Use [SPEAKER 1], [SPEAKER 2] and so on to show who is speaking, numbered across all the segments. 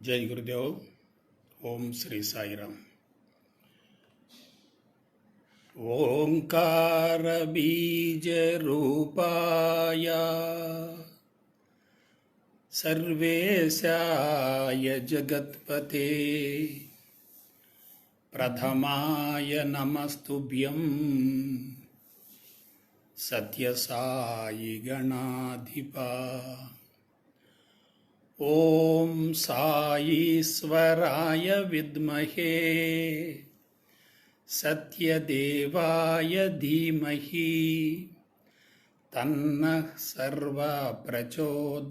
[SPEAKER 1] जय गुरुदेव। ओम श्री साईराम। ओंकार बीज रूपाय सर्वेशाय जगत्पते प्रथमाय नमस्तुभ्यं सत्यसाई गणाधिपा। ओम साईश्वराय विद्महे सत्यदेवाय धीमहि तन्नः सर्वः प्रचोदयात्।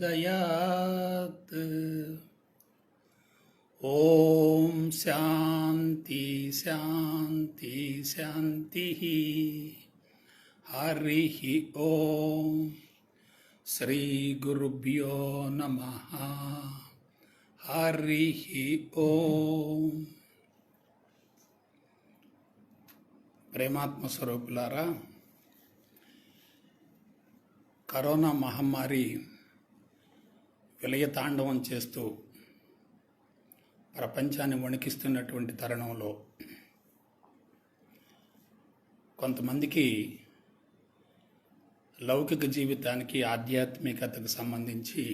[SPEAKER 1] ओम शांति शांति शांति। हरिः ओम। श्री गुरुभ्यो नमः। हरिः ओम। ప్రేమాత్మ స్వరూపులారా, కరోనా మహమ్మారి విలయతాండవం చేస్తూ ప్రపంచాన్ని వణికిస్తున్నటువంటి తరుణంలో కొంతమందికి లౌకిక జీవితానికి ఆధ్యాత్మికతకు సంబంధించి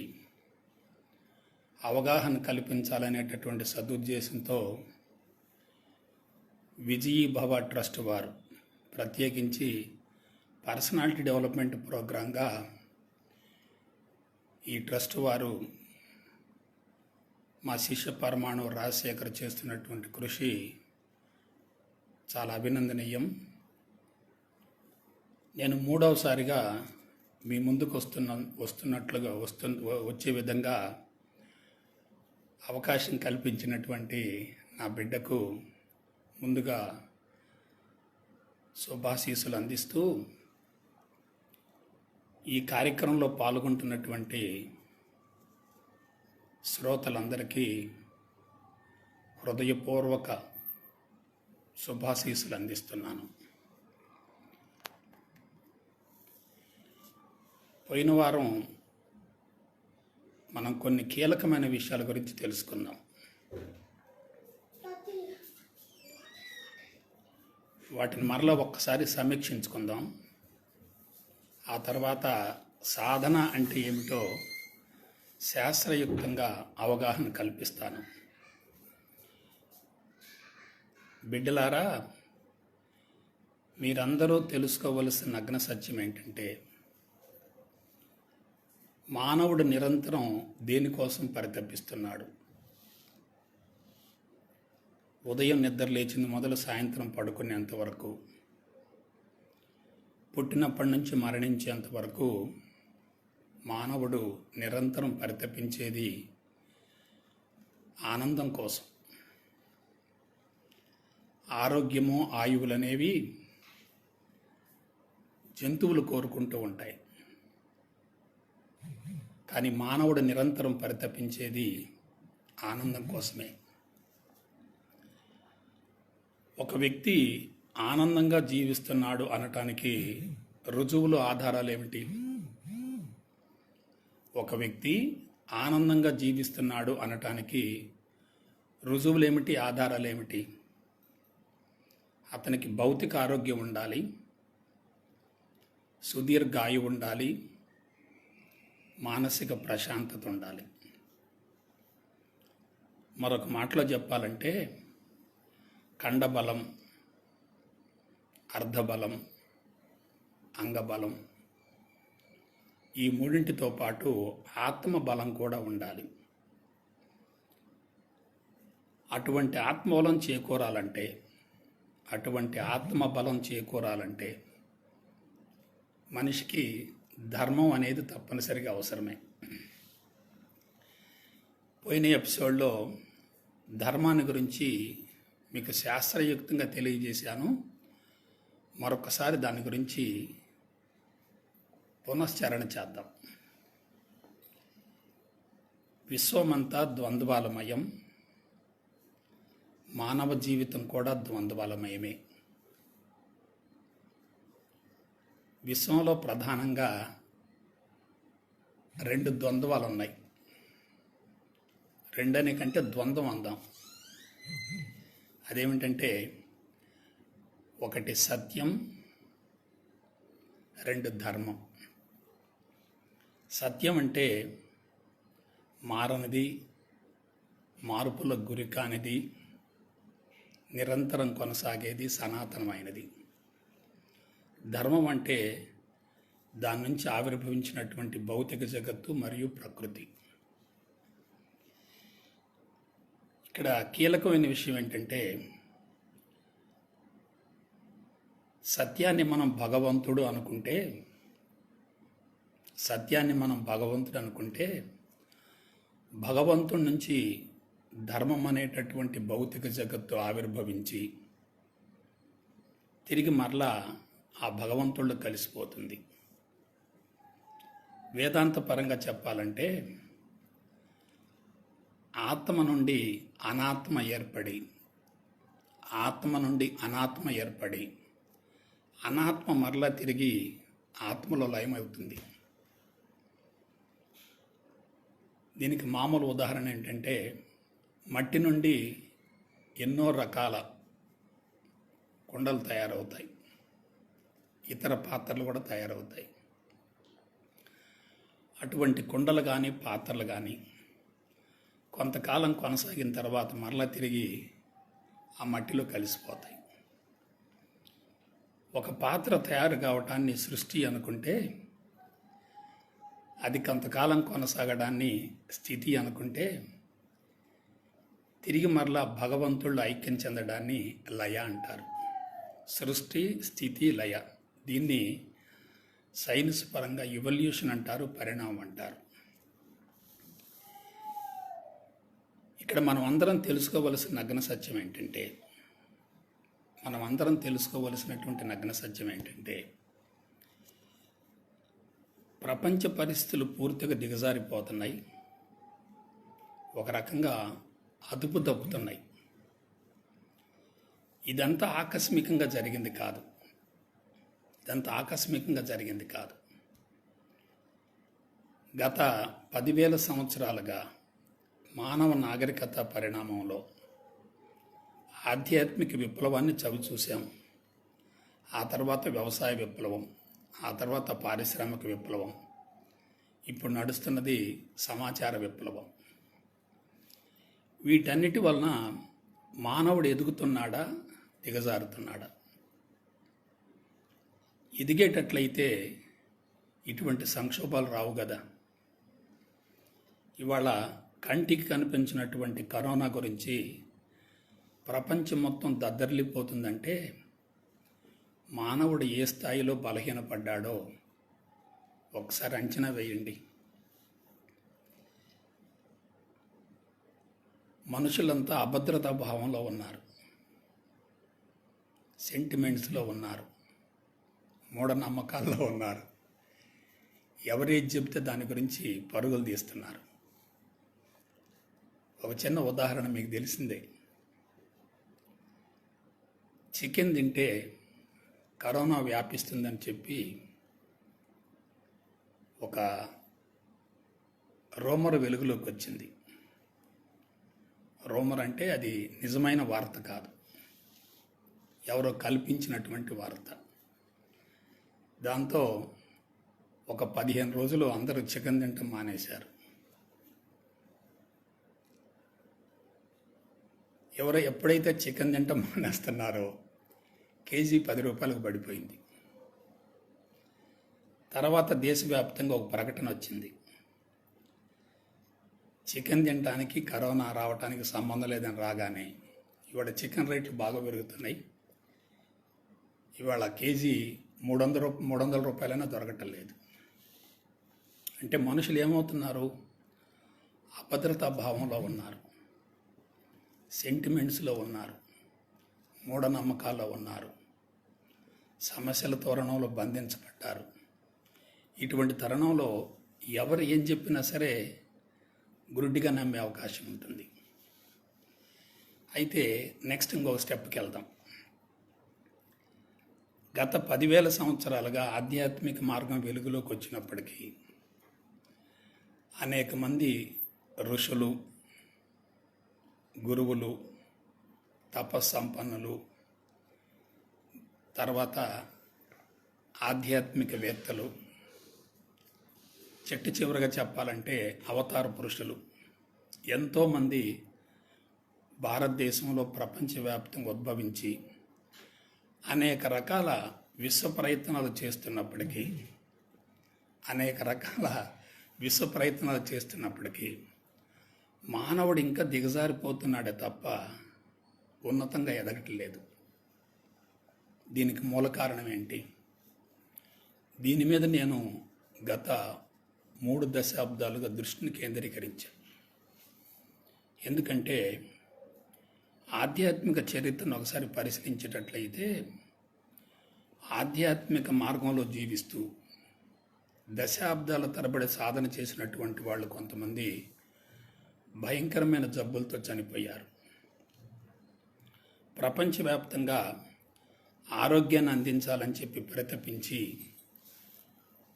[SPEAKER 1] అవగాహన కల్పించాలనేటటువంటి సదుద్దేశంతో విజయీ భవ ట్రస్ట్ వారు ప్రత్యేకించి పర్సనాలిటీ డెవలప్మెంట్ ప్రోగ్రాంగా ఈ ట్రస్ట్ వారు మా శిష్య పరమాణు రాజశేఖర్ చేస్తున్నటువంటి కృషి చాలా అభినందనీయం. నేను మూడవసారిగా మీ ముందుకు వచ్చే విధంగా అవకాశం కల్పించినటువంటి నా బిడ్డకు ముందుగా శుభాశీస్సులు అందిస్తూ ఈ కార్యక్రమంలో పాల్గొంటున్నటువంటి శ్రోతలందరికీ హృదయపూర్వక శుభాశీస్సులు అందిస్తున్నాను. పోయిన వారం మనం కొన్ని కీలకమైన విషయాల గురించి తెలుసుకుందాం. వాటిని మరలా ఒక్కసారి సమీక్షించుకుందాం. ఆ తర్వాత సాధన అంటే ఏమిటో శాస్త్రయుక్తంగా అవగాహన కల్పిస్తాను. బిడ్డలారా, మీరందరూ తెలుసుకోవలసిన నగ్న సత్యం ఏంటంటే, మానవుడు నిరంతరం దేనికోసం పరితపిస్తున్నాడు. ఉదయం నిద్ర లేచింది మొదలు సాయంత్రం పడుకునేంత వరకు, పుట్టినప్పటి నుంచి మరణించేంత వరకు మానవుడు నిరంతరం పరితపించేది ఆనందం కోసం. ఆరోగ్యము, ఆయువులనేవి జంతువులు కోరుకుంటూ ఉంటాయి, కానీ మానవుడు నిరంతరం పరితపించేది ఆనందం కోసమే. ఒక వ్యక్తి ఆనందంగా జీవిస్తున్నాడు అనటానికి రుజువులు, ఆధారాలు ఏమిటి? ఒక వ్యక్తి ఆనందంగా జీవిస్తున్నాడు అనటానికి రుజువులు ఏమిటి, ఆధారాలు ఏమిటి? అతనికి భౌతిక ఆరోగ్యం ఉండాలి, సుదీర్ఘ ఆయువు ఉండాలి, మానసిక ప్రశాంతత ఉండాలి. మరొక మాటలో చెప్పాలంటే కండబలం, అర్ధబలం, అంగబలం, ఈ మూడింటితో పాటు ఆత్మబలం కూడా ఉండాలి. అటువంటి ఆత్మబలం చేకూరాలంటే మనిషికి ధర్మం అనేది తప్పనిసరిగా అవసరమే. పోయిన ఎపిసోడ్లో ధర్మాన్ని గురించి మీకు శాస్త్రయుక్తంగా తెలియజేశాను. మరొకసారి దాని గురించి పునశ్చరణ చేద్దాం. విశ్వమంతా ద్వంద్వాలమయం, మానవ జీవితం కూడా ద్వంద్వాలమయమే. విశ్వంలో ప్రధానంగా రెండు ద్వంద్వాలు ఉన్నాయి. రెండనే కంటే ద్వంద్వం అందాం. అదేమిటంటే ఒకటి సత్యం, రెండు ధర్మం. సత్యం అంటే మారనిది, మార్పులకు గురి కానిది, నిరంతరం కొనసాగేది, సనాతనమైనది. ధర్మం అంటే దాని నుంచి ఆవిర్భవించినటువంటి భౌతిక జగత్తు మరియు ప్రకృతి. ఇక్కడ కీలకమైన విషయం ఏంటంటే సత్యాన్ని మనం భగవంతుడు అనుకుంటే భగవంతుడి నుంచి ధర్మం అనేటటువంటి భౌతిక జగత్తు ఆవిర్భవించి తిరిగి మరలా ఆ భగవంతుళ్ళు కలిసిపోతుంది. వేదాంత పరంగా చెప్పాలంటే ఆత్మ నుండి అనాత్మ ఏర్పడి, ఆత్మ నుండి అనాత్మ ఏర్పడి, అనాత్మ మరలా తిరిగి ఆత్మలో లయమవుతుంది. దీనికి మామూలు ఉదాహరణ ఏంటంటే మట్టి నుండి ఎన్నో రకాల కుండలు తయారవుతాయి, ఇతర పాత్రలు కూడా తయారవుతాయి. అటువంటి కుండలు కానీ పాత్రలు కానీ కొంతకాలం కొనసాగిన తర్వాత మరలా తిరిగి ఆ మట్టిలో కలిసిపోతాయి. ఒక పాత్ర తయారు కావటాన్ని సృష్టి అనుకుంటే, అది కొంతకాలం కొనసాగడాన్ని స్థితి అనుకుంటే, తిరిగి మరలా భగవంతుళ్ళు ఐక్యం చెందడాన్ని లయ అంటారు. సృష్టి, స్థితి, లయ. దీన్ని సైన్స్ పరంగా ఎవల్యూషన్ అంటారు, పరిణామం అంటారు. ఇక్కడ మనం అందరం తెలుసుకోవలసిన నగ్న సత్యం ఏంటంటే ప్రపంచ పరిస్థితులు పూర్తిగా దిగజారిపోతున్నాయి, ఒక రకంగా అదుపు తప్పుతున్నాయి. ఇదంతా ఆకస్మికంగా జరిగింది కాదు. గత 10,000 సంవత్సరాలుగా మానవ నాగరికత పరిణామంలో ఆధ్యాత్మిక విప్లవాన్ని చవిచూసాం. ఆ తర్వాత వ్యవసాయ విప్లవం, ఆ తర్వాత పారిశ్రామిక విప్లవం, ఇప్పుడు నడుస్తున్నది సమాచార విప్లవం. వీటన్నిటి వలన మానవుడు ఎదుగుతున్నాడా, దిగజారుతున్నాడా? ఎదిగేటట్లయితే ఇటువంటి సంక్షోభాలు రావు కదా. ఇవాళ కంటికి కనిపించినటువంటి కరోనా గురించి ప్రపంచం మొత్తం దద్దరిల్లిపోతుందంటే మానవుడు ఏ స్థాయిలో బలహీనపడ్డాడో ఒకసారి అంచనా వేయండి. మనుషులంతా అభద్రతా భావంలో ఉన్నారు, సెంటిమెంట్స్లో ఉన్నారు, మూఢనమ్మకాల్లో ఉన్నారు. ఎవరేది చెబితే దాని గురించి పరుగులు తీస్తున్నారు. ఒక చిన్న ఉదాహరణ మీకు తెలిసిందే. చికెన్ తింటే కరోనా వ్యాపిస్తుందని చెప్పి ఒక రూమర్ వెలుగులోకి వచ్చింది. రూమర్ అంటే అది నిజమైన వార్త కాదు, ఎవరో కల్పించినటువంటి వార్త. దాంతో ఒక 15 రోజులు అందరూ చికెన్ తినటం మానేశారు. ఎప్పుడైతే చికెన్ తినటం మానేస్తున్నారో కేజీ 10 రూపాయలకు పడిపోయింది. తర్వాత దేశవ్యాప్తంగా ఒక ప్రకటన వచ్చింది, చికెన్ తినడానికి కరోనా రావడానికి సంబంధం లేదని రాగానే ఇవాళ చికెన్ రేట్లు బాగా పెరుగుతున్నాయి. ఇవాళ కేజీ 300 రూపాయలైనా దొరకటం లేదు. అంటే మనుషులు ఏమవుతున్నారు? అభద్రతా భావంలో ఉన్నారు, సెంటిమెంట్స్లో ఉన్నారు, మూఢనమ్మకాల్లో ఉన్నారు, సమస్యల తోరణంలో బంధించబడ్డారు. ఇటువంటి తరుణంలో ఎవరు ఏం చెప్పినా సరే గురుడిగా నమ్మే అవకాశం ఉంటుంది. అయితే నెక్స్ట్ ఇంకొక స్టెప్కి వెళ్దాం. గత 10,000 సంవత్సరాలుగా ఆధ్యాత్మిక మార్గం వెలుగులోకి వచ్చినప్పటికీ అనేక మంది ఋషులు, గురువులు, తపస్సంపన్నులు, తర్వాత ఆధ్యాత్మికవేత్తలు, చివరగా చెప్పాలంటే అవతార పురుషులు ఎంతోమంది భారతదేశంలో ప్రపంచవ్యాప్తంగా ఉద్భవించి అనేక రకాల విశ్వ ప్రయత్నాలు చేస్తున్నప్పటికీ మానవుడు ఇంకా దిగజారిపోతున్నాడే తప్ప ఉన్నతంగా ఎదగట్లేదు. దీనికి మూల కారణం ఏంటి? దీని మీద నేను గత 3 దశాబ్దాలుగా దృష్టిని కేంద్రీకరించాను. ఎందుకంటే ఆధ్యాత్మిక చరిత్రను ఒకసారి పరిశీలించేటట్లయితే ఆధ్యాత్మిక మార్గంలో జీవిస్తూ దశాబ్దాల తరబడి సాధన చేసినటువంటి వాళ్ళు కొంతమంది భయంకరమైన జబ్బులతో చనిపోయారు. ప్రపంచవ్యాప్తంగా ఆరోగ్యాన్ని అందించాలని చెప్పి పరితపించి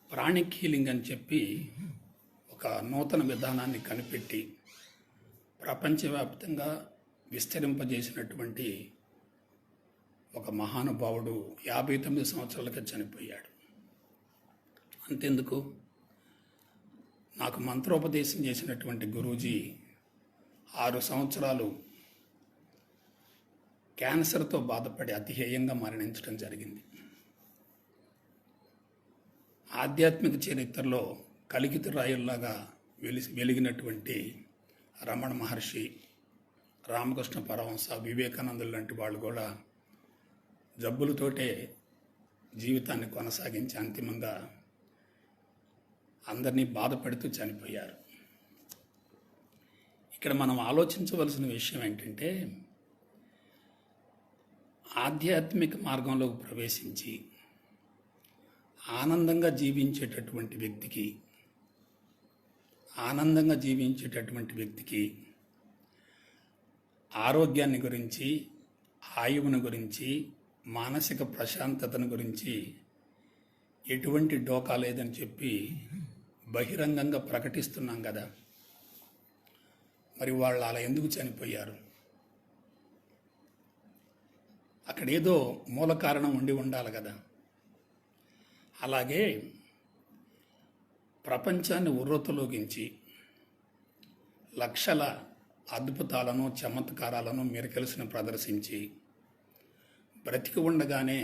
[SPEAKER 1] ప్రాణిక్ హీలింగ్ అని చెప్పి ఒక నూతన విధానాన్ని కనిపెట్టి ప్రపంచవ్యాప్తంగా విస్తరింపజేసినటువంటి ఒక మహానుభావుడు 59 సంవత్సరాలకే చనిపోయాడు. అంతెందుకు, నాకు మంత్రోపదేశం చేసినటువంటి గురూజీ 6 సంవత్సరాలు క్యాన్సర్తో బాధపడి అతిహేయంగా మరణించడం జరిగింది. ఆధ్యాత్మిక చరిత్రలో కలికిత రాయుల్లాగా వెలిగినటువంటి రమణ మహర్షి, రామకృష్ణ పరమహంస, వివేకానందులు లాంటి వాళ్ళు కూడా జబ్బులతోటే జీవితాన్ని కొనసాగించి అంతిమంగా అందరినీ బాధపడుతూ చనిపోయారు. ఇక్కడ మనం ఆలోచించవలసిన విషయం ఏంటంటే ఆధ్యాత్మిక మార్గంలోకి ప్రవేశించి ఆనందంగా జీవించేటటువంటి వ్యక్తికి ఆరోగ్యాన్ని గురించి, ఆయువుని గురించి, మానసిక ప్రశాంతతను గురించి ఎటువంటి డోకా లేదని చెప్పి బహిరంగంగా ప్రకటిస్తున్నాం కదా. మరి వాళ్ళు అలా ఎందుకు చనిపోయారు? అక్కడేదో మూల కారణం ఉండాలి కదా. అలాగే ప్రపంచాన్ని ఉర్రూతలూగించి లక్షల అద్భుతాలను, చమత్కారాలను మిరకల్స్ను ప్రదర్శించి బ్రతికి ఉండగానే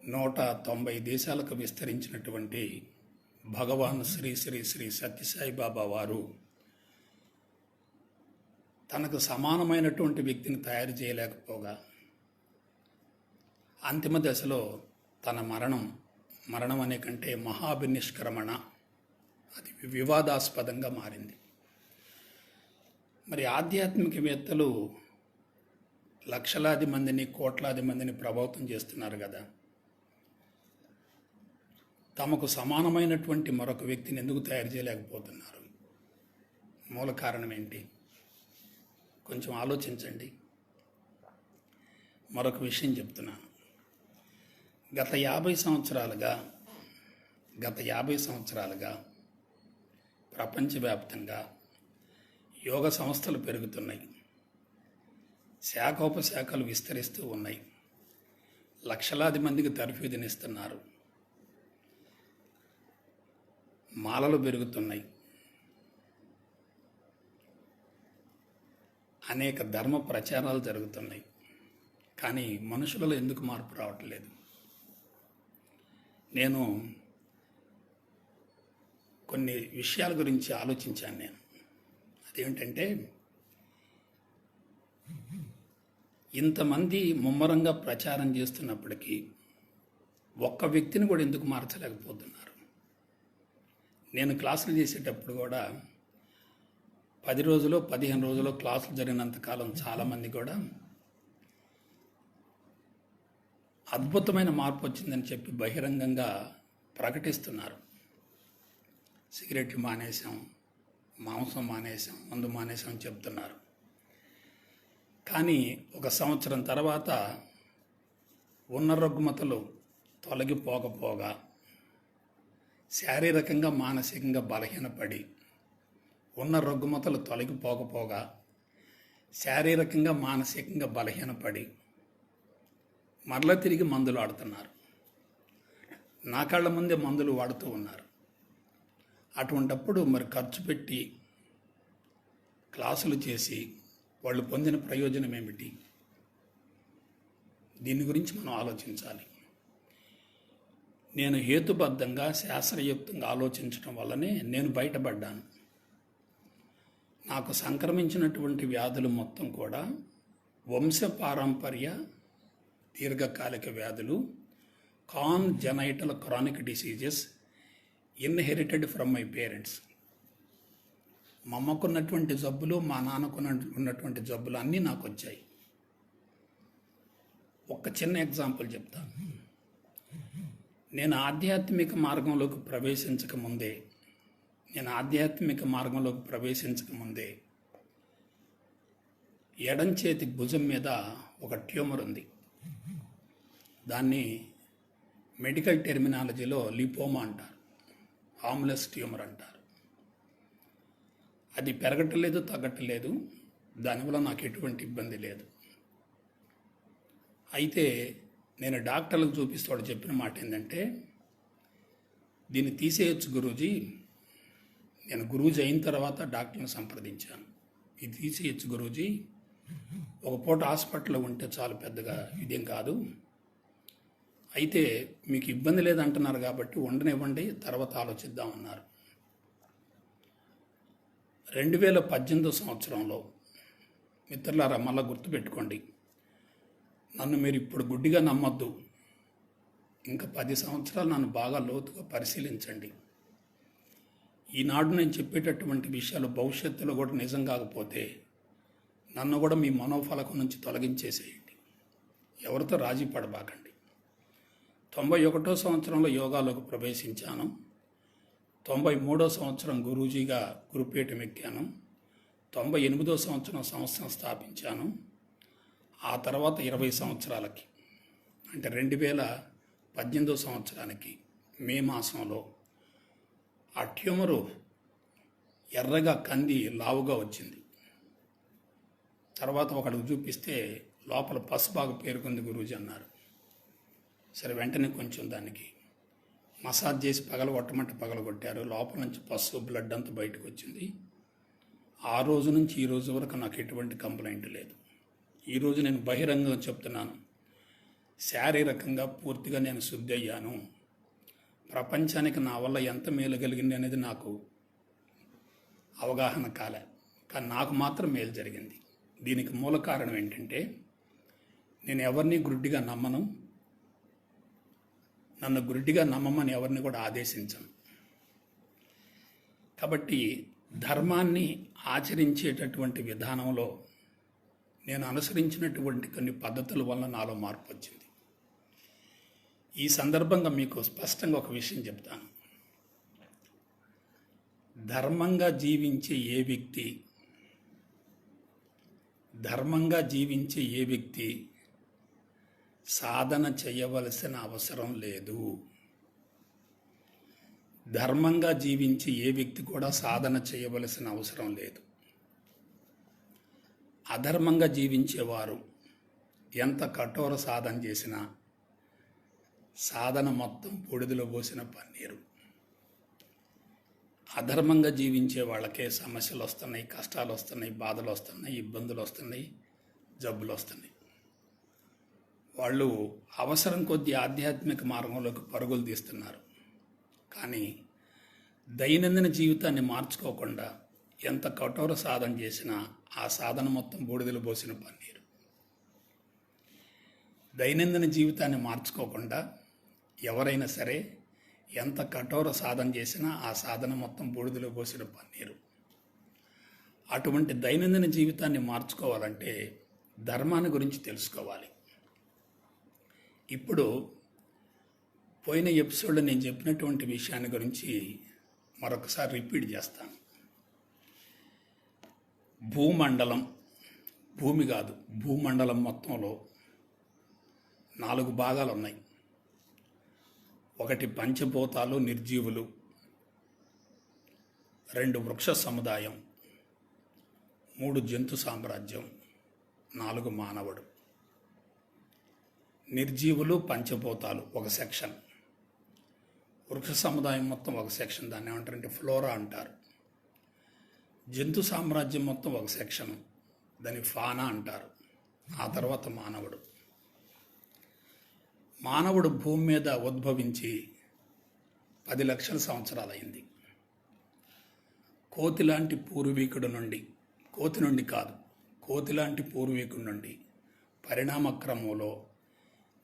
[SPEAKER 1] 190 దేశాలకు విస్తరించినటువంటి భగవాన్ శ్రీ శ్రీ శ్రీ సత్యసాయి బాబా వారు తనకు సమానమైనటువంటి వ్యక్తిని తయారు చేయలేకపోగా అంతిమ దశలో తన మరణం అనే కంటే మహాభినిష్క్రమణ అది వివాదాస్పదంగా మారింది. మరి ఆధ్యాత్మికవేత్తలు లక్షలాది మందిని, కోట్లాది మందిని ప్రభావితం చేస్తున్నారు కదా. తమకు సమానమైనటువంటి మరొక వ్యక్తిని ఎందుకు తయారు చేయలేకపోతున్నారు? మూల కారణం ఏంటి? కొంచెం ఆలోచించండి. మరొక విషయం చెప్తున్నాను. గత 50 సంవత్సరాలుగా ప్రపంచవ్యాప్తంగా యోగ సంస్థలు పెరుగుతున్నాయి, శాఖోపశాఖలు విస్తరిస్తూ ఉన్నాయి, లక్షలాది మందికి తర్ఫీదునిస్తున్నారు, మాలలు పెరుగుతున్నాయి, అనేక ధర్మ ప్రచారాలు జరుగుతున్నాయి. కానీ మనుషులలో ఎందుకు మార్పు రావట్లేదు? నేను కొన్ని విషయాల గురించి ఆలోచించాను. అదేంటంటే ఇంతమంది ముమ్మరంగా ప్రచారం చేస్తున్నప్పటికీ ఒక్క వ్యక్తిని కూడా ఎందుకు మార్చలేకపోతున్నారు? నేను క్లాసులు చేసేటప్పుడు కూడా 10 రోజులు 15 రోజులు క్లాసులు జరిగినంతకాలం చాలామంది కూడా అద్భుతమైన మార్పు వచ్చిందని చెప్పి బహిరంగంగా ప్రకటిస్తున్నారు. సిగరెట్లు మానేసాం, మాంసం మానేసాం, మందు మానేసాం అని చెప్తున్నారు. కానీ 1 సంవత్సరం తర్వాత ఉన్న రుగ్మతలు తొలగిపోకపోగా శారీరకంగా, మానసికంగా బలహీనపడి ఉన్న రుగ్మతలు తొలగిపోకపోగా శారీరకంగా మానసికంగా బలహీనపడి మరలా తిరిగి మందులు ఆడుతున్నారు. నా కళ్ళ ముందే మందులు వాడుతూ ఉన్నారు. అటువంటప్పుడు మరి ఖర్చు పెట్టి క్లాసులు చేసి వాళ్ళు పొందిన ప్రయోజనం ఏమిటి? దీని గురించి మనం ఆలోచించాలి. నేను హేతుబద్ధంగా శాస్త్రయుక్తంగా ఆలోచించడం వల్లనే నేను బయటపడ్డాను. నాకు సంక్రమించినటువంటి వ్యాధులు మొత్తం కూడా వంశపారంపర్య దీర్ఘకాలిక వ్యాధులు, congenital chronic diseases inherited from my parents. మా అమ్మకున్నటువంటి జబ్బులు, మా ఉన్నటువంటి జబ్బులు అన్నీ నాకు వచ్చాయి. ఒక చిన్న ఎగ్జాంపుల్ చెప్తాను. నేను ఆధ్యాత్మిక మార్గంలోకి ప్రవేశించక ముందే ఎడం చేతి భుజం మీద ఒక ట్యూమర్ ఉంది. దాన్ని మెడికల్ టెర్మినాలజీలో లిపోమా అంటారు, హార్మ్లెస్ ట్యూమర్ అంటారు. అది పెరగట్లేదు, తగ్గట్లేదు. దానివల్ల నాకు ఎటువంటి ఇబ్బంది లేదు. అయితే నేను డాక్టర్లకు చూపిస్తే వాడు చెప్పిన మాట ఏంటంటే, దీన్ని తీసేయచ్చు గురూజీ. నేను గురూజీ అయిన తర్వాత డాక్టర్ని సంప్రదించాను. ఇది తీసేయచ్చు గురూజీ, ఒక పూట హాస్పిటల్లో ఉంటే చాలు, పెద్దగా ఇదేం కాదు. అయితే మీకు ఇబ్బంది లేదంటున్నారు కాబట్టి ఉండనివ్వండి, తర్వాత ఆలోచిద్దామన్నారు. 2018 సంవత్సరంలో, మిత్రులారా మళ్ళా గుర్తుపెట్టుకోండి, నన్ను మీరు ఇప్పుడు గుడ్డిగా నమ్మొద్దు. ఇంకా 10 సంవత్సరాలు నన్ను బాగా లోతుగా పరిశీలించండి. ఈనాడు నేను చెప్పేటటువంటి విషయాలు భవిష్యత్తులో కూడా నిజం కాకపోతే నన్ను కూడా మీ మనోఫలకం నుంచి తొలగించేసేయండి. ఎవరితో రాజీ పడబాకండి. 91వ సంవత్సరంలో యోగాలోకి ప్రవేశించాను. 93వ సంవత్సరం గురూజీగా గురుపీఠం ఎక్కాను. 98వ సంవత్సరం సంస్థను స్థాపించాను. ఆ తర్వాత 20 సంవత్సరాలకి, అంటే 2018వ సంవత్సరానికి మే మాసంలో ఆ ట్యూమరు ఎర్రగా కంది లావుగా వచ్చింది. తర్వాత ఒకడికి చూపిస్తే లోపల పసు బాగా పేరుకుంది గురూజీ అన్నారు. సరే, వెంటనే కొంచెం దానికి మసాజ్ చేసి పగలగొట్టమంటే పగలగొట్టారు. లోపల నుంచి పసు బ్లడ్ అంతా బయటకు వచ్చింది. ఆ రోజు నుంచి ఈ రోజు వరకు నాకు ఎటువంటి కంప్లైంట్ లేదు. ఈరోజు నేను బహిరంగంగా చెప్తున్నాను, శారీరకంగా పూర్తిగా నేను శుద్ధి అయ్యాను. ప్రపంచానికి నా వల్ల ఎంత మేలు కలిగింది అనేది నాకు అవగాహన కాలే, కానీ నాకు మాత్రం మేలు జరిగింది. దీనికి మూల కారణం ఏంటంటే, నేను ఎవరిని గుడ్డిగా నమ్మను. నన్ను గుడ్డిగా నమ్మమని ఎవరిని కూడా ఆదేశించను. కాబట్టి ధర్మాన్ని ఆచరించేటటువంటి విధానంలో నేను అనుసరించినటువంటి కొన్ని పద్ధతుల వల్ల నాలో మార్పు వచ్చింది. ఈ సందర్భంగా మీకు స్పష్టంగా ఒక విషయం చెప్తాను. ధర్మంగా జీవించే ఏ వ్యక్తి సాధన చేయవలసిన అవసరం లేదు. ధర్మంగా జీవించే ఏ వ్యక్తి కూడా సాధన చేయవలసిన అవసరం లేదు. అధర్మంగా జీవించేవారు ఎంత కఠోర సాధన చేసినా సాధన మొత్తం బూడిదలో పోసిన పన్నీరు. అధర్మంగా జీవించే వాళ్ళకే సమస్యలు వస్తున్నాయి, కష్టాలు వస్తున్నాయి, బాధలు వస్తున్నాయి, ఇబ్బందులు వస్తున్నాయి, జబ్బులు వస్తున్నాయి. వాళ్ళు అవసరం కొద్దీ ఆధ్యాత్మిక మార్గంలోకి పరుగులు తీస్తున్నారు. కానీ దైనందిన జీవితాన్ని మార్చుకోకుండా ఎంత కఠోర సాధన చేసినా ఆ సాధన మొత్తం బూడిదలు పోసిన పన్నీరు. దైనందిన జీవితాన్ని మార్చుకోకుండా ఎవరైనా సరే ఎంత కఠోర సాధన చేసినా ఆ సాధన మొత్తం బూడిదలో పోసిన పన్నీరు. అటువంటి దైనందిన జీవితాన్ని మార్చుకోవాలంటే ధర్మాన్ని గురించి తెలుసుకోవాలి. ఇప్పుడు పోయిన ఎపిసోడ్లో నేను చెప్పినటువంటి విషయాన్ని గురించి మరొకసారి రిపీట్ చేస్తాను. భూమి కాదు, భూమండలం మొత్తంలో 4 భాగాలు ఉన్నాయి. ఒకటి పంచభూతాలు, నిర్జీవులు. 2 వృక్ష సముదాయం. 3 జంతు సామ్రాజ్యం. 4 మానవుడు. నిర్జీవులు పంచభూతాలు ఒక సెక్షన్. వృక్ష సముదాయం మొత్తం ఒక సెక్షన్, దాన్ని ఏమంటారంటే ఫ్లోరా అంటారు. జంతు సామ్రాజ్యం మొత్తం ఒక సెక్షన్, దాన్ని ఫానా అంటారు. ఆ తర్వాత మానవుడు భూమి మీద ఉద్భవించి 10 లక్షల సంవత్సరాలైంది. కోతి లాంటి పూర్వీకుడి నుండి పరిణామక్రమంలో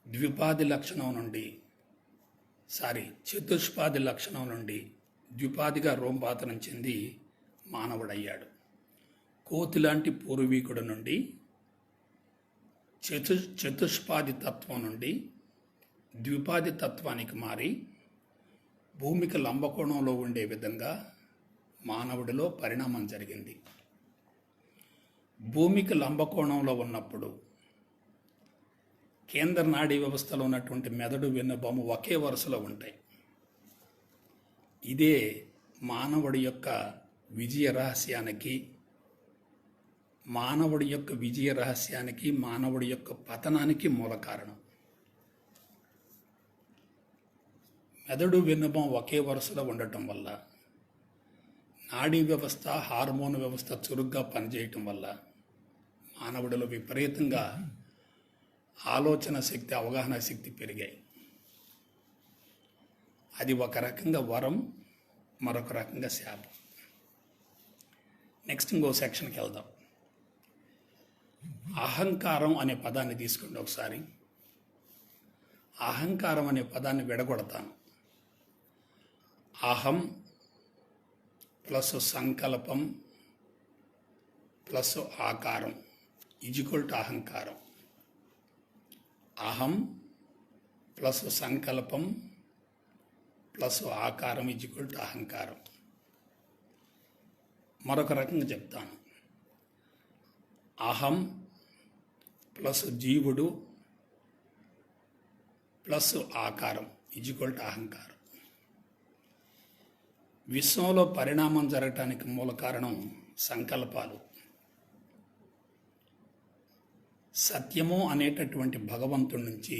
[SPEAKER 1] చతుష్పాది లక్షణం నుండి ద్విపాదిగా రూపాంతరం చెంది మానవుడయ్యాడు. కోతి లాంటి పూర్వీకుడి నుండి చతుష్పాది తత్వం నుండి ద్విపాది తత్వానికి మారి భూమికి లంబకోణంలో ఉండే విధంగా మానవుడిలో పరిణామం జరిగింది. భూమికి లంబకోణంలో ఉన్నప్పుడు కేంద్ర నాడీ వ్యవస్థలో ఉన్నటువంటి మెదడు, వెన్నుపాము ఒకే వరుసలో ఉంటాయి. ఇదే మానవుడి యొక్క విజయ రహస్యానికి, మానవుడి యొక్క పతనానికి మూల కారణం. మెదడు, వెన్నుపాము ఒకే వరుసలో ఉండటం వల్ల, నాడీ వ్యవస్థ, హార్మోన్ వ్యవస్థ చురుగ్గా పనిచేయటం వల్ల మానవుడిలో విపరీతంగా ఆలోచన శక్తి, అవగాహన శక్తి పెరిగాయి. అది ఒక రకంగా వరం, మరొక రకంగా శాపం. నెక్స్ట్ ఇంకో సెక్షన్కి వెళ్దాం. అహంకారం అనే పదాన్ని తీసుకోండి ఒకసారి. అహంకారం అనే పదాన్ని విడగొడతాను. అహం ప్లస్ సంకల్పం ప్లస్ ఆకారం ఈజ్ఈక్వల్ టు అహంకారం. అహం ప్లస్ సంకల్పం ప్లస్ ఆకారం ఈజ్ఈక్వల్ టు అహంకారం. మరొక రకంగా చెప్తాను. అహం ప్లస్ జీవుడు ప్లస్ ఆకారం ఈజ్ఈక్వల్ టు అహంకారం. విశ్వంలో పరిణామం జరగటానికి మూల కారణం సంకల్పాలు. సత్యము అనేటటువంటి భగవంతుడి నుంచి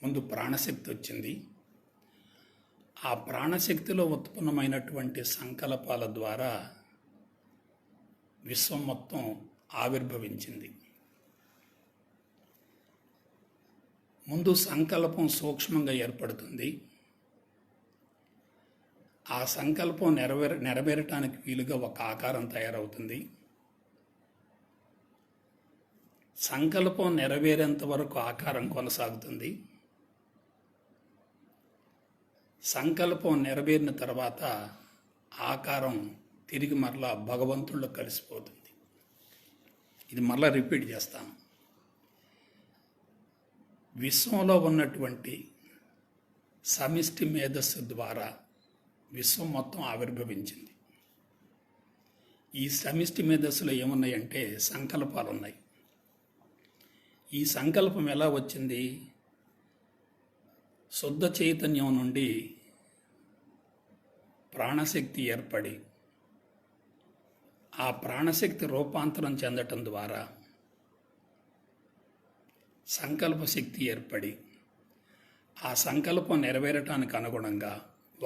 [SPEAKER 1] ముందు ప్రాణశక్తి వచ్చింది. ఆ ప్రాణశక్తిలో ఉత్పన్నమైనటువంటి సంకల్పాల ద్వారా విశ్వం మొత్తం ఆవిర్భవించింది. ముందు సంకల్పం సూక్ష్మంగా ఏర్పడుతుంది. ఆ సంకల్పం నెరవేరటానికి వీలుగా ఒక ఆకారం తయారవుతుంది. సంకల్పం నెరవేరేంత వరకు ఆకారం కొనసాగుతుంది. సంకల్పం నెరవేరిన తర్వాత ఆకారం తిరిగి మరలా భగవంతుల్లో కలిసిపోతుంది. ఇది మరలా రిపీట్ చేస్తాను. విశ్వంలో ఉన్నటువంటి సమిష్టి మేధస్సు ద్వారా విశ్వం మొత్తం ఆవిర్భవించింది. ఈ సమిష్టి మేధస్సులో ఏమున్నాయంటే సంకల్పాలు ఉన్నాయి. ఈ సంకల్పం ఎలా వచ్చింది? శుద్ధ చైతన్యం నుండి ప్రాణశక్తి ఏర్పడి, ఆ ప్రాణశక్తి రూపాంతరం చెందటం ద్వారా సంకల్ప శక్తి ఏర్పడి, ఆ సంకల్పం నెరవేరటానికి అనుగుణంగా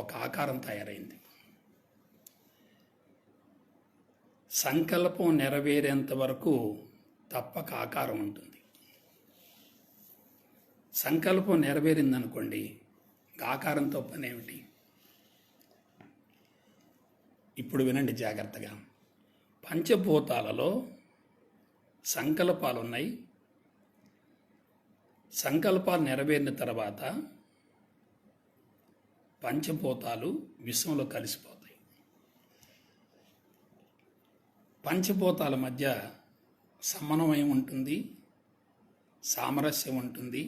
[SPEAKER 1] ఒక ఆకారం తయారైంది. సంకల్పం నెరవేరేంత వరకు తప్పక ఆకారం ఉంటుంది. సంకల్పం నెరవేరిందనుకోండి, ఆకారంతో పని ఏమిటి? ఇప్పుడు వినండి జాగ్రత్తగా. పంచభూతాలలో సంకల్పాలు ఉన్నాయి. సంకల్పాలు నెరవేరిన తర్వాత పంచభూతాలు విశ్వంలో కలిసిపోతాయి. పంచభూతాల మధ్య సమన్వయం ఉంటుంది, సామరస్యం ఉంటుంది,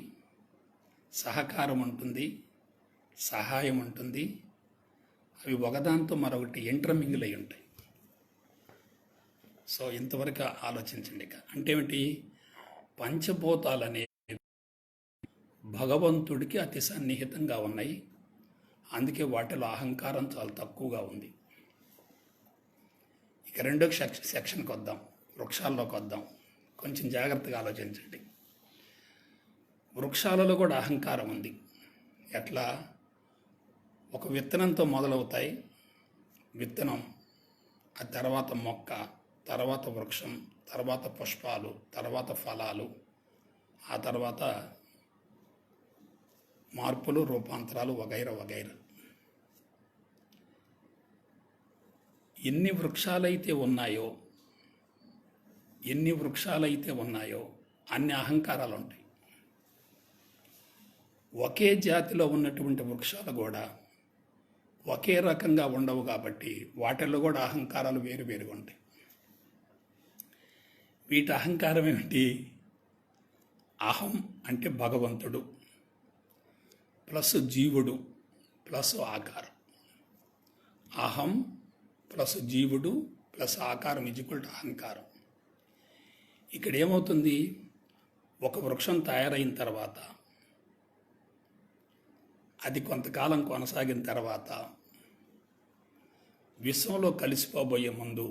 [SPEAKER 1] సహకారం ఉంటుంది, సహాయం ఉంటుంది. అవి ఒకదాంతో మరొకటి ఇంటర్మింగిల్ అయి ఉంటాయి. సో ఇంతవరకు ఆలోచించండి. అంటే ఏమిటి? పంచభూతాలనే భగవంతుడికి అతి సన్నిహితంగా ఉన్నాయి. అందుకే వాటిలో అహంకారం చాలా తక్కువగా ఉంది. ఇక రెండో సెక్షన్కి వద్దాం, వృక్షాల్లోకి వద్దాం. కొంచెం జాగ్రత్తగా ఆలోచించండి. వృక్షాలలో కూడా అహంకారం ఉంది. ఎట్లా? ఒక విత్తనంతో మొదలవుతాయి. విత్తనం, ఆ తర్వాత మొక్క, తర్వాత వృక్షం, తర్వాత పుష్పాలు, తర్వాత ఫలాలు, ఆ తర్వాత మార్పులు, రూపాంతరాలు వగైరా వగైరా. ఎన్ని వృక్షాలైతే ఉన్నాయో అన్ని అహంకారాలు ఉంటాయి. ఒకే జాతిలో ఉన్నటువంటి వృక్షాలు కూడా ఒకే రకంగా ఉండవు కాబట్టి వాటిల్లో కూడా అహంకారాలు వేరువేరుగా ఉంటాయి. వీటి అహంకారం ఏమిటి? అహం అంటే భగవంతుడు ప్లస్ జీవుడు ప్లస్ ఆకారం. అహం ప్లస్ జీవుడు ప్లస్ ఆకారం ఈక్వల్ టు అహంకారం. ఇక్కడ ఏమవుతుంది? ఒక వృక్షం తయారైన తర్వాత అది కొంతకాలం కొనసాగిన తర్వాత విశ్వంలో కలిసిపోబోయే ముందు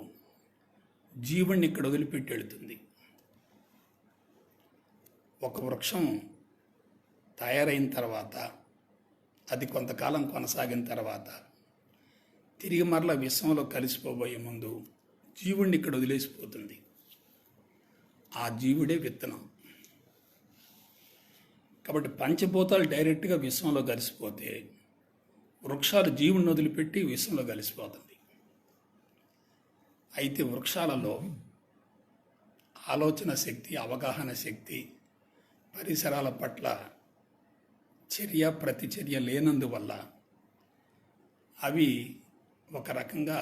[SPEAKER 1] జీవుణ్ణి ఇక్కడ వదిలిపెట్టి వెళుతుంది. ఒక వృక్షం తయారైన తర్వాత అది కొంతకాలం కొనసాగిన తర్వాత తిరిగి మరలా విశ్వంలో కలిసిపోబోయే ముందు జీవుణ్ణి ఇక్కడ వదిలేసిపోతుంది. ఆ జీవుడే విత్తనం. కాబట్టి పంచభూతాలు డైరెక్ట్గా విశ్వంలో కలిసిపోతే వృక్షాలు జీవుని వదిలిపెట్టి విశ్వంలో కలిసిపోతుంది. అయితే వృక్షాలలో ఆలోచన శక్తి, అవగాహన శక్తి, పరిసరాల పట్ల చర్య ప్రతిచర్య లేనందువల్ల అవి ఒక రకంగా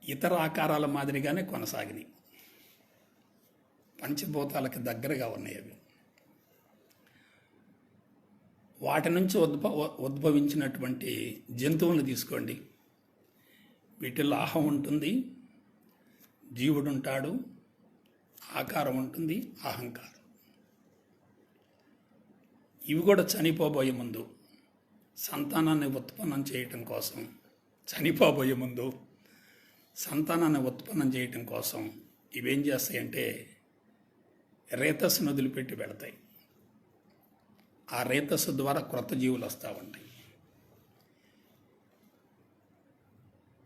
[SPEAKER 1] ఇతర ఆకారాల మాదిరిగానే కొనసాగినాయి. పంచభూతాలకు దగ్గరగా ఉన్నాయి అవి. వాటి నుంచి ఉద్భవించినటువంటి జంతువులను తీసుకోండి. వీటిల్లో అహం ఉంటుంది, జీవుడు ఉంటాడు, ఆకారం ఉంటుంది, అహంకారం. ఇవి కూడా చనిపోబోయే ముందు సంతానాన్ని ఉత్పన్నం చేయటం కోసం ఇవేం చేస్తాయంటే రేతస్సును వదిలిపెట్టి వెళతాయి. ఆ రేతస్సు ద్వారా క్రొత్త జీవులు వస్తూ ఉంటాయి.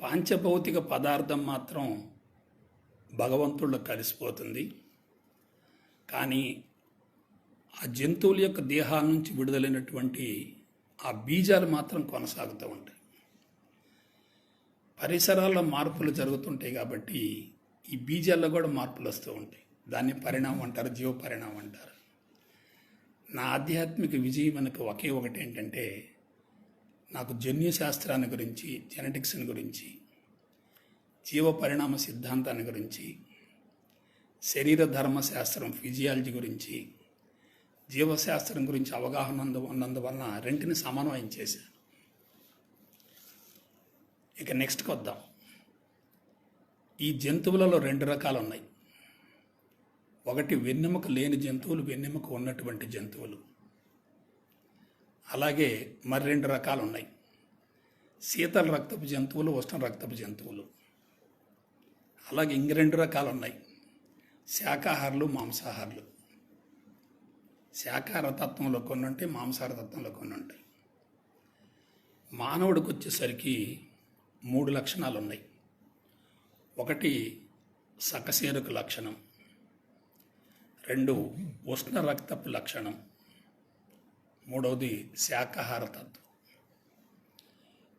[SPEAKER 1] పాంచభౌతిక పదార్థం మాత్రం భగవంతుడిలో కలిసిపోతుంది. కానీ ఆ జంతువుల యొక్క దేహాల నుంచి విడుదలైనటువంటి ఆ బీజాలు మాత్రం కొనసాగుతూ ఉంటాయి. పరిసరాల్లో మార్పులు జరుగుతుంటాయి కాబట్టి ఈ బీజాల్లో కూడా మార్పులు వస్తూ ఉంటాయి. దాన్ని పరిణామం అంటారు, జీవ పరిణామం అంటారు. నా ఆధ్యాత్మిక విజయం వెనుక ఒకే ఒకటి ఏంటంటే నాకు జన్యుశాస్త్రాన్ని గురించి, జెనెటిక్స్ని గురించి, జీవ పరిణామ సిద్ధాంతాన్ని గురించి, శరీర ధర్మశాస్త్రం ఫిజియాలజీ గురించి, జీవశాస్త్రం గురించి అవగాహన ఉన్నందువలన రెంటిని సమన్వయం చేశాను. ఇక నెక్స్ట్కి వద్దాం. ఈ జంతువులలో 2 రకాలు ఉన్నాయి. ఒకటి వెన్నెముక లేని జంతువులు, వెన్నెముక ఉన్నటువంటి జంతువులు. అలాగే మరి 2 రకాలు ఉన్నాయి. శీతల రక్తపు జంతువులు, ఉష్ణ రక్తపు జంతువులు. అలాగే ఇంక 2 రకాలు ఉన్నాయి. శాకాహారులు, మాంసాహారులు. శాకాహార తత్వంలో కొన్ని ఉంటాయి, మాంసాహార తత్వంలో కొన్ని ఉంటాయి. మానవుడికి వచ్చేసరికి 3 లక్షణాలు ఉన్నాయి. ఒకటి సకశేరుకు లక్షణం, 2 ఉష్ణ రక్తపు లక్షణం, 3వది శాకాహార తత్వం.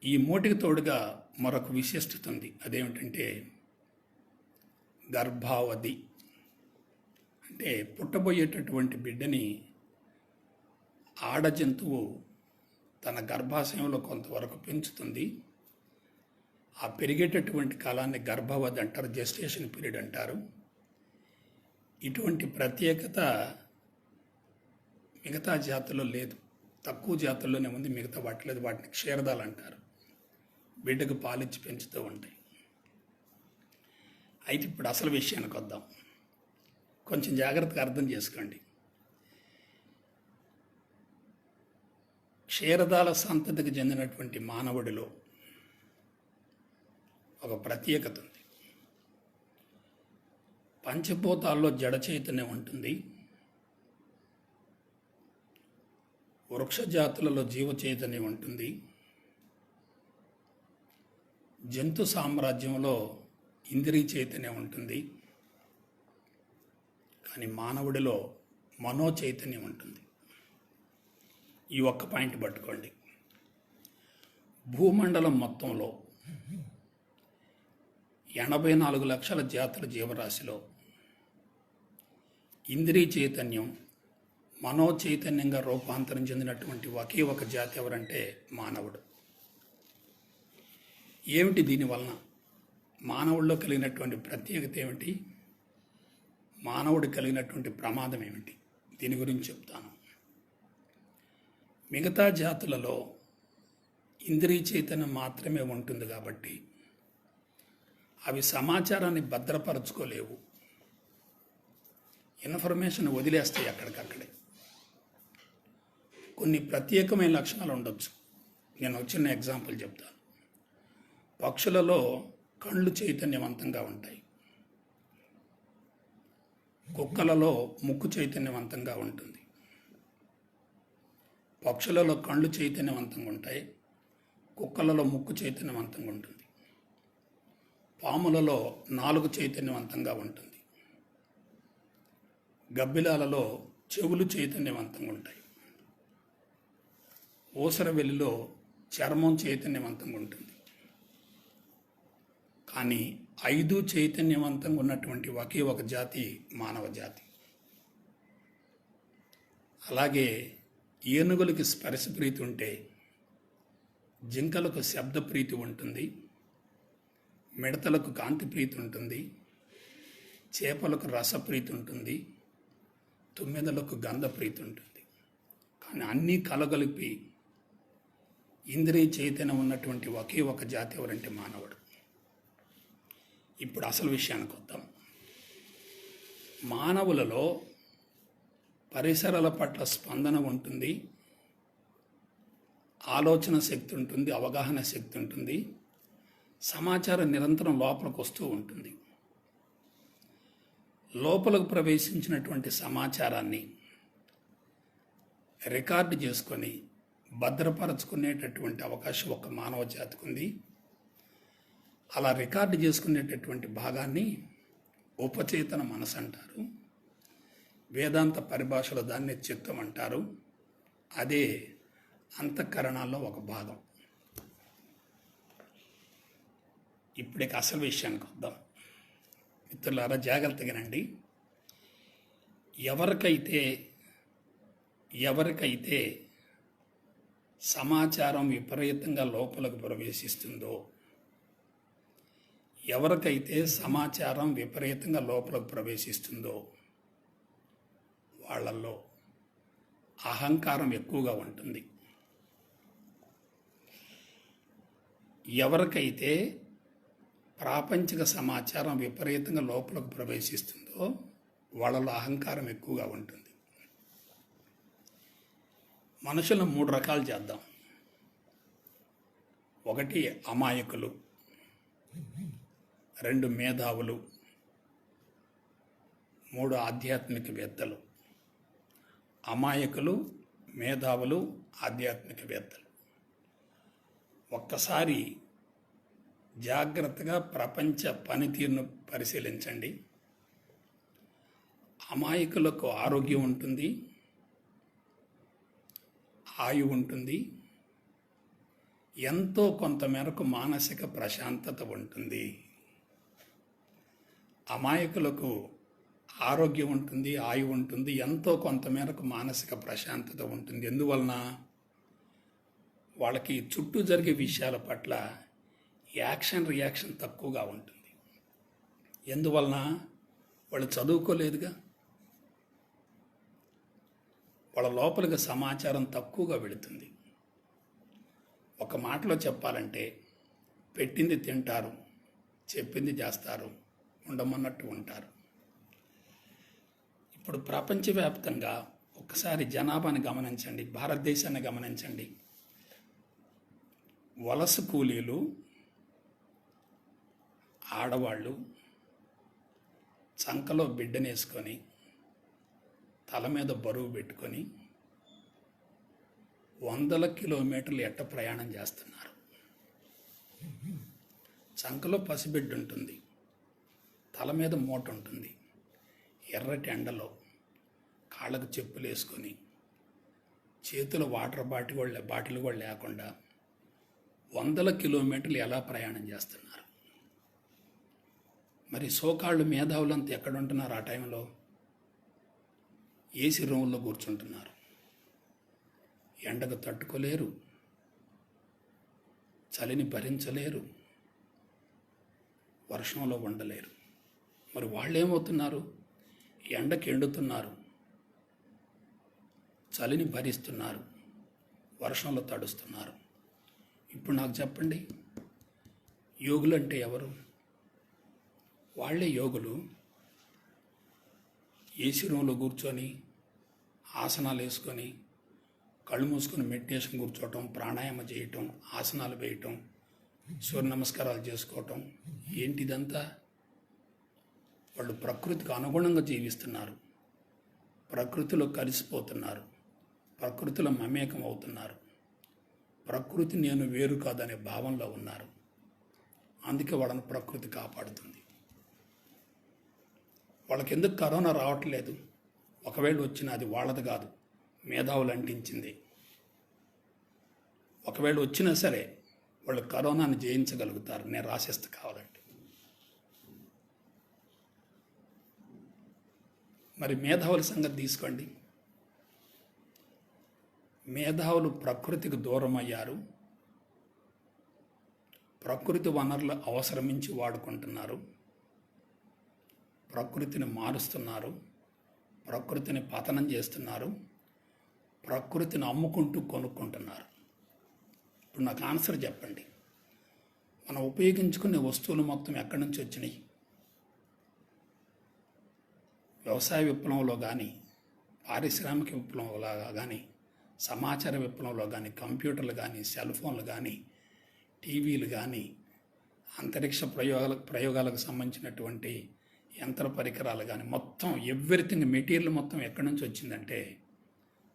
[SPEAKER 1] ఈ 3కి తోడుగా మరొక విశిష్టత ఉంది. అదేమిటంటే గర్భావధి. అంటే పుట్టబోయేటటువంటి బిడ్డని ఆడ జంతువు తన గర్భాశయంలో కొంతవరకు పెంచుతుంది. ఆ పెరిగేటటువంటి కాలాన్ని గర్భావధి అంటారు, జెస్టేషన్ పీరియడ్ అంటారు. ఇటువంటి ప్రత్యేకత మిగతా జాతుల్లో లేదు, తక్కువ జాతుల్లోనే ఉంది. మిగతా వాటి లేదు. వాటిని క్షీరదాలు అంటారు. బిడ్డకు పాలిచ్చి పెంచుతూ ఉంటాయి. అయితే ఇప్పుడు అసలు విషయానికి వద్దాం. కొంచెం జాగ్రత్తగా అర్థం చేసుకోండి. క్షీరదాల సంతతికి చెందినటువంటి మానవుడిలో ఒక ప్రత్యేకత ఉంది. పంచభూతాల్లో జడ చైతన్యం ఉంటుంది. వృక్ష జాతులలో జీవ చైతన్యం ఉంటుంది. జంతు సామ్రాజ్యంలో ఇంద్రియ చైతన్యం ఉంటుంది. కానీ మానవుడిలో మనో చైతన్యం ఉంటుంది. ఈ ఒక్క పాయింట్ పట్టుకోండి. భూమండలం మొత్తంలో 84 లక్షల జాతుల జీవరాశిలో ఇంద్రియ చైతన్యం మనో చైతన్యంగా రూపాంతరం చెందినటువంటి ఒకే ఒక జాతి ఎవరంటే మానవుడు. ఏమిటి దీనివలన మానవుల్లో కలిగినటువంటి ప్రత్యేకత ఏమిటి, మానవుడు కలిగినటువంటి ప్రమాదం ఏమిటి, దీని గురించి చెప్తాను. మిగతా జాతులలో ఇంద్రియ చైతన్యం మాత్రమే ఉంటుంది కాబట్టి అవి సమాచారాన్ని భద్రపరచుకోలేవు, ఇన్ఫర్మేషన్ వదిలేస్తాయి అక్కడికక్కడే. కొన్ని ప్రత్యేకమైన లక్షణాలు ఉండొచ్చు. నేను ఒక చిన్న ఎగ్జాంపుల్ చెప్తాను. పక్షులలో కళ్ళు చైతన్యవంతంగా ఉంటాయి, కుక్కలలో ముక్కు చైతన్యవంతంగా ఉంటుంది. పక్షులలో కళ్ళు చైతన్యవంతంగా ఉంటాయి, కుక్కలలో ముక్కు చైతన్యవంతంగా ఉంటుంది. పాములలో నాలుగు చైతన్యవంతంగా ఉంటుంది. గబ్బిలాలలో చెవులు చైతన్యవంతంగా ఉంటాయి. ఊసరవెల్లిలో చర్మం చైతన్యవంతంగా ఉంటుంది. కానీ 5 చైతన్యవంతంగా ఉన్నటువంటి ఒకే ఒక జాతి మానవ జాతి. అలాగే ఏనుగులకి స్పర్శ ప్రీతి ఉంటే జింకలకు శబ్ద ప్రీతి ఉంటుంది, మిడతలకు కాంతి ప్రీతి ఉంటుంది, చేపలకు రసప్రీతి ఉంటుంది, తుమ్మెదలకు గంధ ప్రీతి ఉంటుంది. కానీ అన్నీ కలగలిపి ఇంద్రియ చైతన్యం ఉన్నటువంటి ఒకే ఒక జాతి ఎవరంటే మానవుడు. ఇప్పుడు అసలు విషయానికి వద్దాం. మానవులలో పరిసరాల పట్ల స్పందన ఉంటుంది, ఆలోచన శక్తి ఉంటుంది, అవగాహన శక్తి ఉంటుంది, సమాచారం నిరంతరం లోపలికి వస్తూ ఉంటుంది. లోపలకు ప్రవేశించినటువంటి సమాచారాన్ని రికార్డు చేసుకొని భద్రపరచుకునేటటువంటి అవకాశం ఒక మానవ జాతికి ఉంది. అలా రికార్డు చేసుకునేటటువంటి భాగాన్ని ఉపచేతన మనసు అంటారు. వేదాంత పరిభాషలో దాన్ని చిత్తం అంటారు. అదే అంతఃకరణాల్లో ఒక భాగం. ఇప్పుడే అసలు విషయానికి వద్దాం. మిత్రులారా, జాగ్రత్తగానండి. ఎవరికైతే సమాచారం విపరీతంగా లోపలికి ప్రవేశిస్తుందో, వాళ్ళల్లో అహంకారం ఎక్కువగా ఉంటుంది. ఎవరికైతే ప్రాపంచిక సమాచారం విపరీతంగా లోపలికి ప్రవేశిస్తుందో వాళ్ళలో అహంకారం ఎక్కువగా ఉంటుంది. మనుషులను 3 రకాలు చేద్దాం. 1 అమాయకులు, 2 మేధావులు, 3 ఆధ్యాత్మికవేత్తలు. అమాయకులు, మేధావులు, ఆధ్యాత్మికవేత్తలు. ఒక్కసారి జాగ్రత్తగా ప్రపంచ పనితీరును పరిశీలించండి. అమాయకులకు ఆరోగ్యం ఉంటుంది, ఆయువు ఉంటుంది, ఎంతో కొంతమేరకు మానసిక ప్రశాంతత ఉంటుంది. అమాయకులకు ఆరోగ్యం ఉంటుంది, ఆయువు ఉంటుంది, ఎంతో కొంతమేరకు మానసిక ప్రశాంతత ఉంటుంది. ఎందువలన? వాళ్ళకి చుట్టూ జరిగే విషయాల పట్ల రియాక్షన్ తక్కువగా ఉంటుంది. ఎందువలన? వాళ్ళు చదువుకోలేదుగా. వాళ్ళ లోపలికి సమాచారం తక్కువగా వెళుతుంది. ఒక మాటలో చెప్పాలంటే పెట్టింది తింటారు, చెప్పింది చేస్తారు, ఉండమన్నట్టు ఉంటారు. ఇప్పుడు ప్రపంచవ్యాప్తంగా ఒకసారి జనాభాని గమనించండి, భారతదేశాన్ని గమనించండి. వలస కూలీలు, ఆడవాళ్ళు చంకలో బిడ్డనేసుకొని తల మీద బరువు పెట్టుకొని 100 కిలోమీటర్లు ఎట్ట ప్రయాణం చేస్తున్నారు. చంకలో పసిబిడ్డ ఉంటుంది, తల మీద మూట ఉంటుంది, ఎర్రటి ఎండలో కాళ్ళకు చెప్పులు వేసుకొని చేతిలో వాటర్ బాటిల్ కూడా లేకుండా 100 కిలోమీటర్లు ఎలా ప్రయాణం చేస్తున్నారు. మరి సోకాళ్ళు మేధావులంతా ఎక్కడ ఉంటున్నారు ఆ టైంలో? ఏసీ రూమ్లో కూర్చుంటున్నారు. ఎండకు తట్టుకోలేరు, చలిని భరించలేరు, వర్షంలో ఉండలేరు. మరి వాళ్ళు ఏమవుతున్నారు? ఎండకు ఎండుతున్నారు, చలిని భరిస్తున్నారు, వర్షంలో తడుస్తున్నారు. ఇప్పుడు నాకు చెప్పండి, యోగులు అంటే ఎవరు? వాళ్ళే యోగులు. ఏసీ రూమ్లో కూర్చొని ఆసనాలు వేసుకొని కళ్ళు మూసుకొని మెడిటేషన్ కూర్చోవటం, ప్రాణాయామం చేయటం, ఆసనాలు వేయటం, సూర్య నమస్కారాలు చేసుకోవటం. ఏంటిదంతా? వాళ్ళు ప్రకృతికి అనుగుణంగా జీవిస్తున్నారు, ప్రకృతిలో కలిసిపోతున్నారు, ప్రకృతిలో మమేకం అవుతున్నారు, ప్రకృతి నేను వేరు కాదనే భావంలో ఉన్నారు. అందుకే వాళ్ళని ప్రకృతి కాపాడుతుంది. వాళ్ళకి ఎందుకు కరోనా రావట్లేదు? ఒకవేళ వచ్చినా అది వాళ్ళది కాదు, మేధావులు అంటించింది. ఒకవేళ వచ్చినా సరే వాళ్ళు కరోనాను జయించగలుగుతారు. నేను రాసిస్తా కావాలంటే. మరి మేధావుల సంగతి తీసుకోండి. మేధావులు ప్రకృతికి దూరం అయ్యారు, ప్రకృతి వనరులు అవసరమించి వాడుకుంటున్నారు, ప్రకృతిని మారుస్తున్నారు, ప్రకృతిని పతనం చేస్తున్నారు, ప్రకృతిని అమ్ముకుంటూ కొనుక్కుంటున్నారు. ఇప్పుడు నాకు ఆన్సర్ చెప్పండి. మనం ఉపయోగించుకునే వస్తువులు మొత్తం ఎక్కడి నుంచి వచ్చినాయి? వ్యవసాయ విప్లవంలో కానీ, పారిశ్రామిక విప్లవంలో కానీ, సమాచార విప్లవంలో కానీ, కంప్యూటర్లు కానీ, సెల్ ఫోన్లు కానీ, టీవీలు కానీ, అంతరిక్ష ప్రయోగాలకు సంబంధించినటువంటి యంత్ర పరికరాలు కానీ, మొత్తం ఎవ్రీథింగ్ మెటీరియల్ మొత్తం ఎక్కడి నుంచి వచ్చిందంటే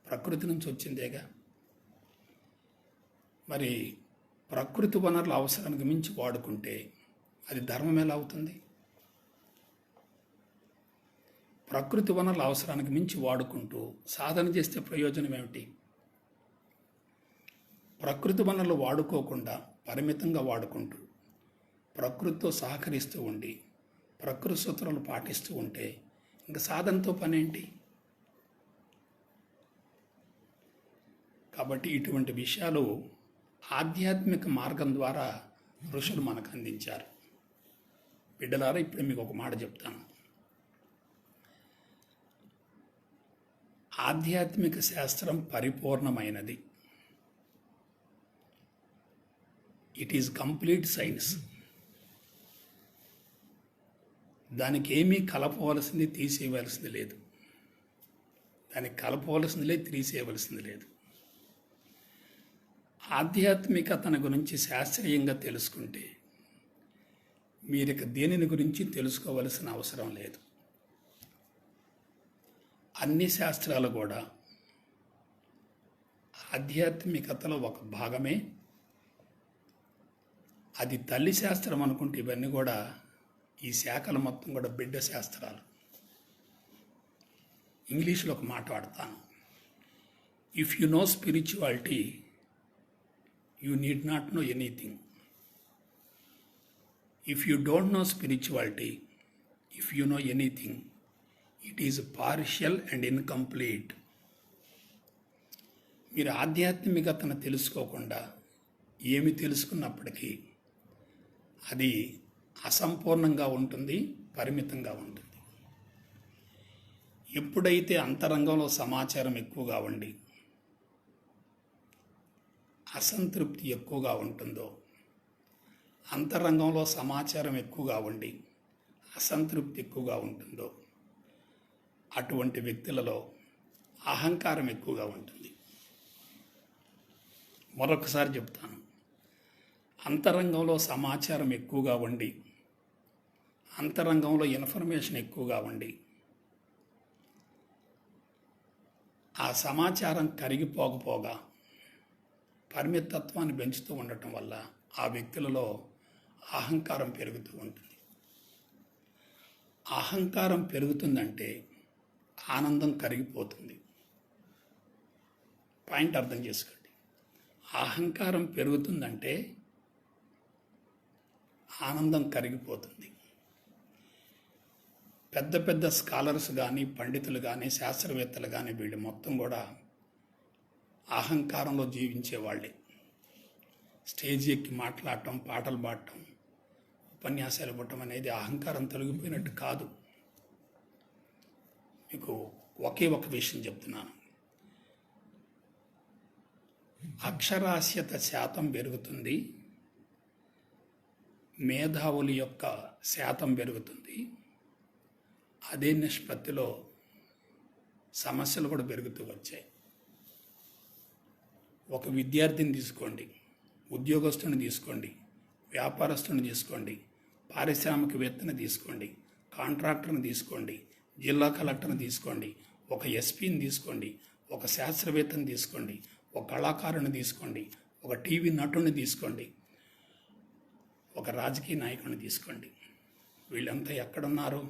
[SPEAKER 1] ప్రకృతి నుంచి వచ్చిందేగా. మరి ప్రకృతి వనరుల అవసరానికి మించి వాడుకుంటే అది ధర్మం ఎలా అవుతుంది? ప్రకృతి వనరుల అవసరానికి మించి వాడుకుంటూ సాధన చేస్తే ప్రయోజనం ఏమిటి? ప్రకృతి వనరులు వాడుకోకుండా పరిమితంగా వాడుకుంటూ ప్రకృతితో సహకరిస్తూ ఉండి ప్రకృతి సూత్రాలు పాటిస్తూ ఉంటే ఇంకా సాధనతో పనేంటి? కాబట్టి ఇటువంటి విషయాలు ఆధ్యాత్మిక మార్గం ద్వారా ఋషులు మనకు అందించారు. బిడ్డలారా, ఇప్పుడు మీకు ఒక మాట చెప్తాను. ఆధ్యాత్మిక శాస్త్రం పరిపూర్ణమైనది. It is complete science. దానికి ఏమీ కలపవలసింది తీసేయవలసింది లేదు, దానికి కలపవలసింది లేదు, తీసేయవలసింది లేదు. ఆధ్యాత్మికతను గురించి శాస్త్రీయంగా తెలుసుకుంటే మీరిక దేనిని గురించి తెలుసుకోవలసిన అవసరం లేదు. అన్ని శాస్త్రాలు కూడా ఆధ్యాత్మికతలో ఒక భాగమే. అది తల్లి శాస్త్రం అనుకుంటే ఇవన్నీ కూడా, ఈ శాఖలు మొత్తం కూడా బిడ్డ శాస్త్రాలు. ఇంగ్లీష్లో ఒక మాట వాడతాను. If you know spirituality, you need not know anything. If you don't know spirituality, if you know anything, it is partial and incomplete. మీరు ఆధ్యాత్మికతను తెలుసుకోకుండా ఏమి తెలుసుకున్నప్పటికీ అది అసంపూర్ణంగా ఉంటుంది, పరిమితంగా ఉంటుంది. ఎప్పుడైతే అంతరంగంలో సమాచారం ఎక్కువగా ఉండి అసంతృప్తి ఎక్కువగా ఉంటుందో, అంతరంగంలో సమాచారం ఎక్కువగా ఉండి అసంతృప్తి ఎక్కువగా ఉంటుందో, అటువంటి వ్యక్తులలో అహంకారం ఎక్కువగా ఉంటుంది. మరొకసారి చెప్తాను. అంతరంగంలో సమాచారం ఎక్కువగా ఉండి అంతరంగంలో ఇన్ఫర్మేషన్ ఎక్కువగా ఉండి ఆ సమాచారం కరిగిపోకపోగా పరిమితత్వాన్ని పెంచుతూ ఉండటం వల్ల ఆ వ్యక్తులలో అహంకారం పెరుగుతూ ఉంటుంది. అహంకారం పెరుగుతుందంటే ఆనందం కరిగిపోతుంది. పాయింట్ అర్థం చేసుకోండి. అహంకారం పెరుగుతుందంటే ఆనందం కరిగిపోతుంది. పెద్ద పెద్ద స్కాలర్స్ కానీ, పండితులు కానీ, శాస్త్రవేత్తలు కానీ వీళ్ళు మొత్తం కూడా అహంకారంలో జీవించేవాళ్ళే. స్టేజ్ ఎక్కి మాట్లాడటం, పాటలు పాడటం, ఉపన్యాసాలు ఇవ్వటం అనేది అహంకారం తొలగిపోయినట్టు కాదు. మీకు ఒకే ఒక విషయం చెప్తున్నాను. అక్షరాస్యత శాతం పెరుగుతుంది, మేధావుల యొక్క శాతం పెరుగుతుంది. అదే నిష్పత్తిలో సమస్యలు కూడా పెరుగుతూ వచ్చాయి. ఒక విద్యార్థిని తీసుకోండి, ఉద్యోగస్తుని తీసుకోండి, వ్యాపారస్తుని తీసుకోండి, పారిశ్రామికవేత్తని తీసుకోండి, కాంట్రాక్టర్ని తీసుకోండి, జిల్లా కలెక్టర్ని తీసుకోండి, ఒక ఎస్పీని తీసుకోండి, ఒక శాస్త్రవేత్తని తీసుకోండి, ఒక కళాకారుని తీసుకోండి, ఒక టీవీ నటుని తీసుకోండి, ఒక రాజకీయ నాయకుడిని తీసుకోండి. వీళ్ళంతా ఎక్కడున్నారు?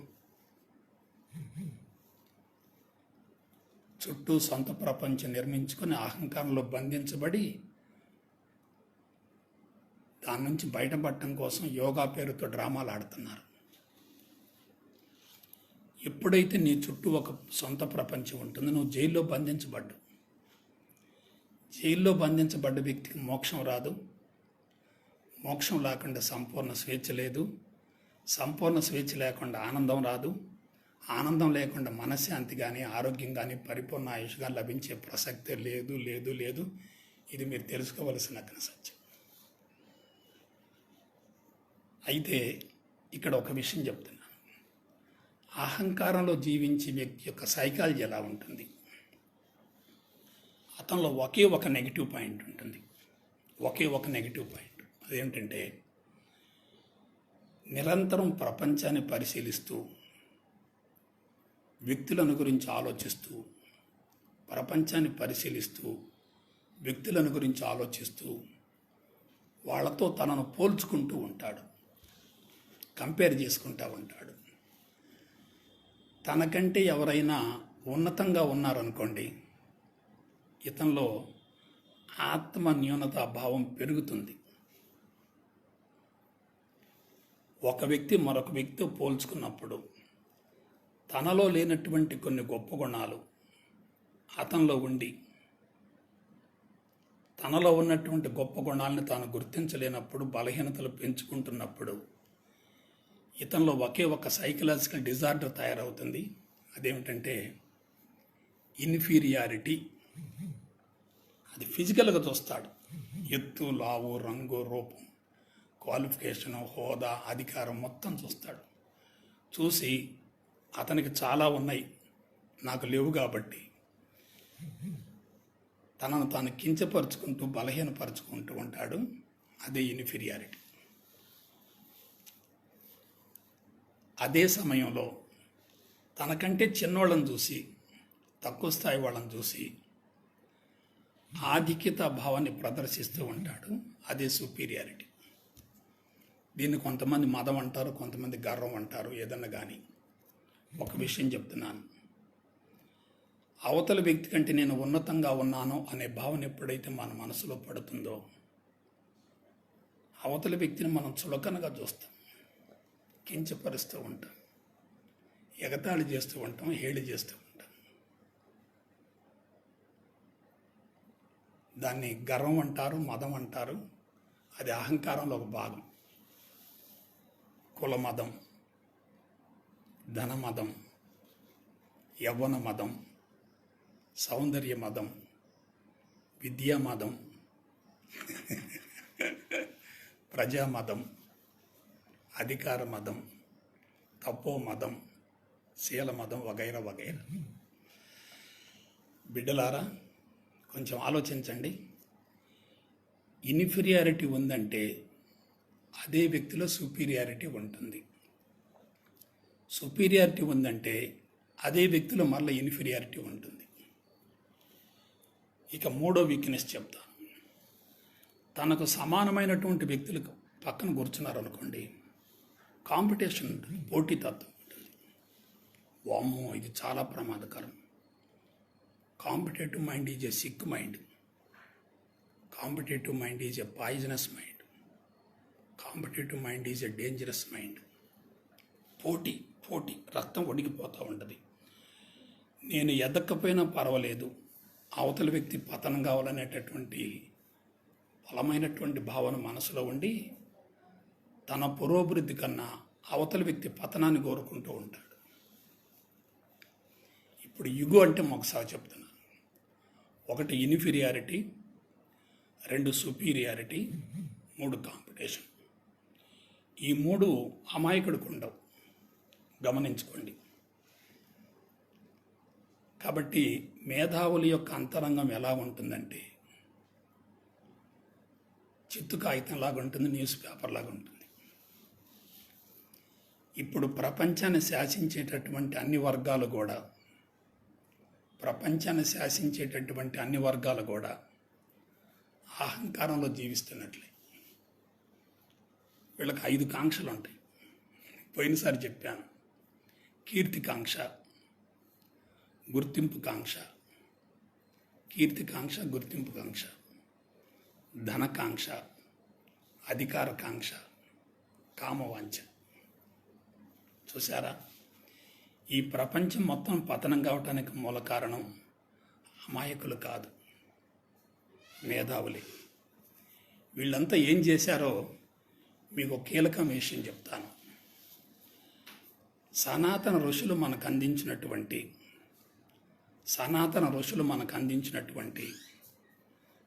[SPEAKER 1] చుట్టూ సొంత ప్రపంచం నిర్మించుకొని అహంకారంలో బంధించబడి దాని నుంచి బయటపడటం కోసం యోగా పేరుతో డ్రామాలు ఆడుతున్నారు. ఎప్పుడైతే నీ చుట్టూ ఒక సొంత ప్రపంచం ఉంటుందో నువ్వు జైల్లో బంధించబడ్డావు. జైల్లో బంధించబడ్డ వ్యక్తికి మోక్షం రాదు. మోక్షం లేకుండా సంపూర్ణ స్వేచ్ఛ లేదు. సంపూర్ణ స్వేచ్ఛ లేకుండా ఆనందం రాదు. ఆనందం లేకుండా మనశ్శాంతి కానీ, ఆరోగ్యం కానీ, పరిపూర్ణ ఆయుష్గా లభించే ప్రసక్తే లేదు లేదు లేదు. ఇది మీరు తెలుసుకోవలసిన సత్యం. అయితే ఇక్కడ ఒక విషయం చెప్తున్నాను. అహంకారంలో జీవించే వ్యక్తి యొక్క సైకాలజీ ఎలా ఉంటుంది? అతనిలో ఒకే ఒక నెగిటివ్ పాయింట్ ఉంటుంది. ఒకే ఒక నెగిటివ్ పాయింట్. అదేంటంటే నిరంతరం ప్రపంచాన్ని పరిశీలిస్తూ, వ్యక్తులను గురించి ఆలోచిస్తూ, ప్రపంచాన్ని పరిశీలిస్తూ, వ్యక్తులను గురించి ఆలోచిస్తూ, వాళ్ళతో తనను పోల్చుకుంటూ ఉంటాడు, కంపేర్ చేసుకుంటూ ఉంటాడు. తనకంటే ఎవరైనా ఉన్నతంగా ఉన్నారనుకోండి, ఇతనిలో ఆత్మ న్యూనతా భావం పెరుగుతుంది. ఒక వ్యక్తి మరొక వ్యక్తితో పోల్చుకున్నప్పుడు తనలో లేనటువంటి కొన్ని గొప్ప గుణాలు అతనిలో ఉండి, తనలో ఉన్నటువంటి గొప్ప గుణాలను తాను గుర్తించలేనప్పుడు, బలహీనతలు పెంచుకుంటున్నప్పుడు ఇతనిలో ఒకే ఒక సైకలాజికల్ డిజార్డర్ తయారవుతుంది. అదేమిటంటే ఇన్ఫీరియారిటీ. అది ఫిజికల్గా చూస్తాడు. ఎత్తు, లావు, రంగు, రూపం, క్వాలిఫికేషను, హోదా, అధికారం మొత్తం చూస్తాడు. చూసి అతనికి చాలా ఉన్నాయి, నాకు లేవు కాబట్టి తనను తాను కించపరుచుకుంటూ, బలహీనపరుచుకుంటూ ఉంటాడు. అదే ఇన్ఫీరియారిటీ. అదే సమయంలో తనకంటే చిన్నోళ్ళని చూసి, తక్కువ స్థాయి వాళ్ళని చూసి ఆధిక్యత భావాన్ని ప్రదర్శిస్తూ ఉంటాడు. అదే సుపీరియారిటీ. దీన్ని కొంతమంది మదం అంటారు, కొంతమంది గర్వం అంటారు. ఏదన్నా కానీ ఒక విషయం చెప్తున్నాను. అవతల వ్యక్తి కంటే నేను ఉన్నతంగా ఉన్నాను అనే భావన ఎప్పుడైతే మన మనసులో పడుతుందో, అవతల వ్యక్తిని మనం చులకనగా చూస్తాం, కించపరుస్తూ ఉంటాం, ఎగతాళి చేస్తూ ఉంటాం, హేళి చేస్తూ ఉంటాం. దాన్ని గర్వం అంటారు, మదం అంటారు. అది అహంకారంలో ఒక భాగం. కుల మదం, ధన మదం, యవ్వన మదం, సౌందర్య మదం, విద్యా మదం, ప్రజా మదం, అధికార మదం, తపో మదం, శీల మదం, వగైరా వగైరా. బిడ్డలారా, కొంచెం ఆలోచించండి. ఇన్ఫీరియారిటీ ఉందంటే అదే వ్యక్తిలో సుపీరియారిటీ ఉంటుంది. సుపీరియారిటీ ఉందంటే అదే వ్యక్తిలో మళ్ళీ ఇన్ఫీరియారిటీ ఉంటుంది. ఇక మూడో వీక్నెస్ చెప్తాను. తనకు సమానమైనటువంటి వ్యక్తులకు పక్కన కూర్చున్నారనుకోండి, కాంపిటీషన్ ఉంటుంది, పోటీతత్వం ఉంటుంది. వామ్మో, ఇది చాలా ప్రమాదకరం. Competitive mind is a sick mind. Competitive mind is a poisonous mind. Competitive mind is a dangerous mind. పోటీ పోటీ రక్తం ఒడిగిపోతూ ఉంటుంది. నేను ఎదక్కపోయినా పర్వాలేదు, అవతల వ్యక్తి పతనం కావాలనేటటువంటి బలమైనటువంటి భావన మనసులో ఉండి తన పురోభివృద్ధి కన్నా అవతల వ్యక్తి పతనాన్ని కోరుకుంటూ ఉంటాడు. ఇప్పుడు యుగో అంటే ఒకసారి చెప్తున్నాను. ఒకటి ఇన్ఫీరియారిటీ, 2 సుపీరియారిటీ, 3 కాంపిటీషన్. ఈ 3 అమాయకుడికి ఉండవు, గమనించుకోండి. కాబట్టి మేధావుల యొక్క అంతరంగం ఎలా ఉంటుందంటే చిత్తు కాగితం లాగా ఉంటుంది, న్యూస్ పేపర్ లాగా ఉంటుంది. ఇప్పుడు ప్రపంచాన్ని శాసించేటటువంటి అన్ని వర్గాలు కూడా అహంకారంలో జీవిస్తున్నట్లే. వీళ్ళకి 5 కాంక్షలు ఉంటాయి. పోయినసారి చెప్పాను. కీర్తికాంక్ష, గుర్తింపు కాంక్ష, కీర్తికాంక్ష, గుర్తింపు కాంక్ష, ధనకాంక్ష, అధికారకాంక్ష, కామవాంఛ. చూసారా? ఈ ప్రపంచం మొత్తం పతనం కావటానికి మూల కారణం అమాయకులు కాదు, మేధావులే. వీళ్ళంతా ఏం చేశారో మీకు ఒక కీలకమైన విషయం చెప్తాను. సనాతన ఋషులు మనకు అందించినటువంటి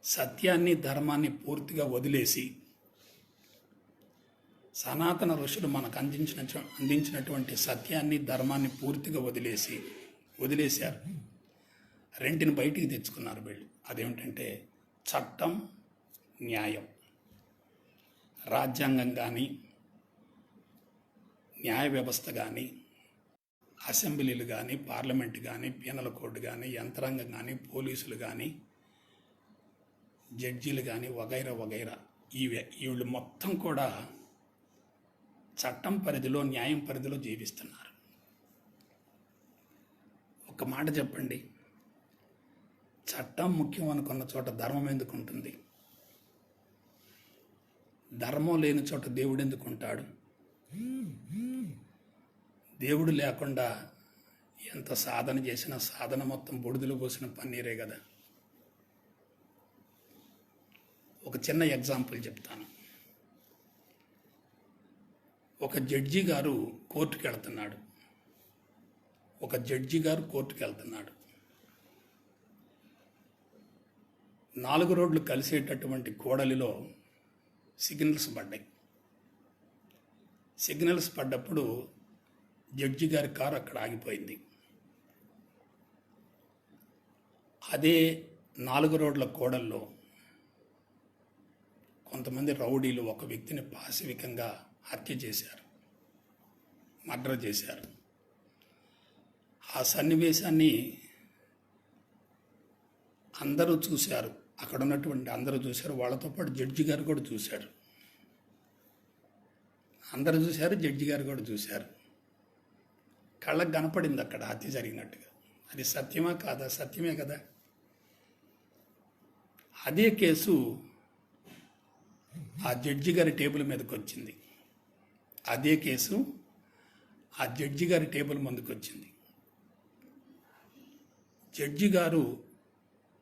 [SPEAKER 1] సత్యాన్ని, ధర్మాన్ని పూర్తిగా వదిలేసి, సనాతన ఋషులు మనకు అందించినటువంటి సత్యాన్ని, ధర్మాన్ని పూర్తిగా వదిలేశారు. రెంటిని బయటికి తెచ్చుకున్నారు వీళ్ళు. అదేమిటంటే చట్టం, న్యాయం. రాజ్యాంగం కానీ, న్యాయ వ్యవస్థ కానీ, అసెంబ్లీలు కానీ, పార్లమెంట్ కానీ, పీనల్ కోడ్ కానీ, యంత్రాంగం కానీ, పోలీసులు కానీ, జడ్జీలు కానీ, వగైరా వీళ్ళు మొత్తం కూడా చట్టం పరిధిలో, న్యాయం పరిధిలో జీవిస్తున్నారు. ఒక మాట చెప్పండి, చట్టం ముఖ్యం అనుకున్న చోట ధర్మం ఎందుకు ఉంటుంది? ధర్మం లేని చోట దేవుడు ఎందుకు ఉంటాడు? దేవుడు లేకుండా ఎంత సాధన చేసినా సాధన మొత్తం బుడిదలు పోసిన పన్నీరే కదా. ఒక చిన్న ఎగ్జాంపుల్ చెప్తాను. ఒక జడ్జి గారు కోర్టుకు వెళ్తున్నాడు. 4 రోడ్లు కలిసేటటువంటి కూడలిలో సిగ్నల్స్ పడ్డాయి. సిగ్నల్స్ పడ్డప్పుడు జడ్జి గారి కారు అక్కడ ఆగిపోయింది. అదే 4 రోడ్ల కూడల్లో కొంతమంది రౌడీలు ఒక వ్యక్తిని పాశవికంగా హత్య చేశారు, మర్డర్ చేశారు. ఆ సన్నివేశాన్ని అందరూ చూశారు, అక్కడ ఉన్నటువంటి అందరూ చూశారు. వాళ్ళతో పాటు జడ్జి గారు కూడా చూశారు. అందరూ చూశారు, జడ్జి గారు కూడా చూశారు. కళ్ళకు కనపడింది అక్కడ హత్య జరిగినట్టుగా. అది సత్యమా కాదా? సత్యమే కదా. అదే కేసు ఆ జడ్జి గారి టేబుల్ మీదకి వచ్చింది. ముందుకు వచ్చింది. జడ్జి గారు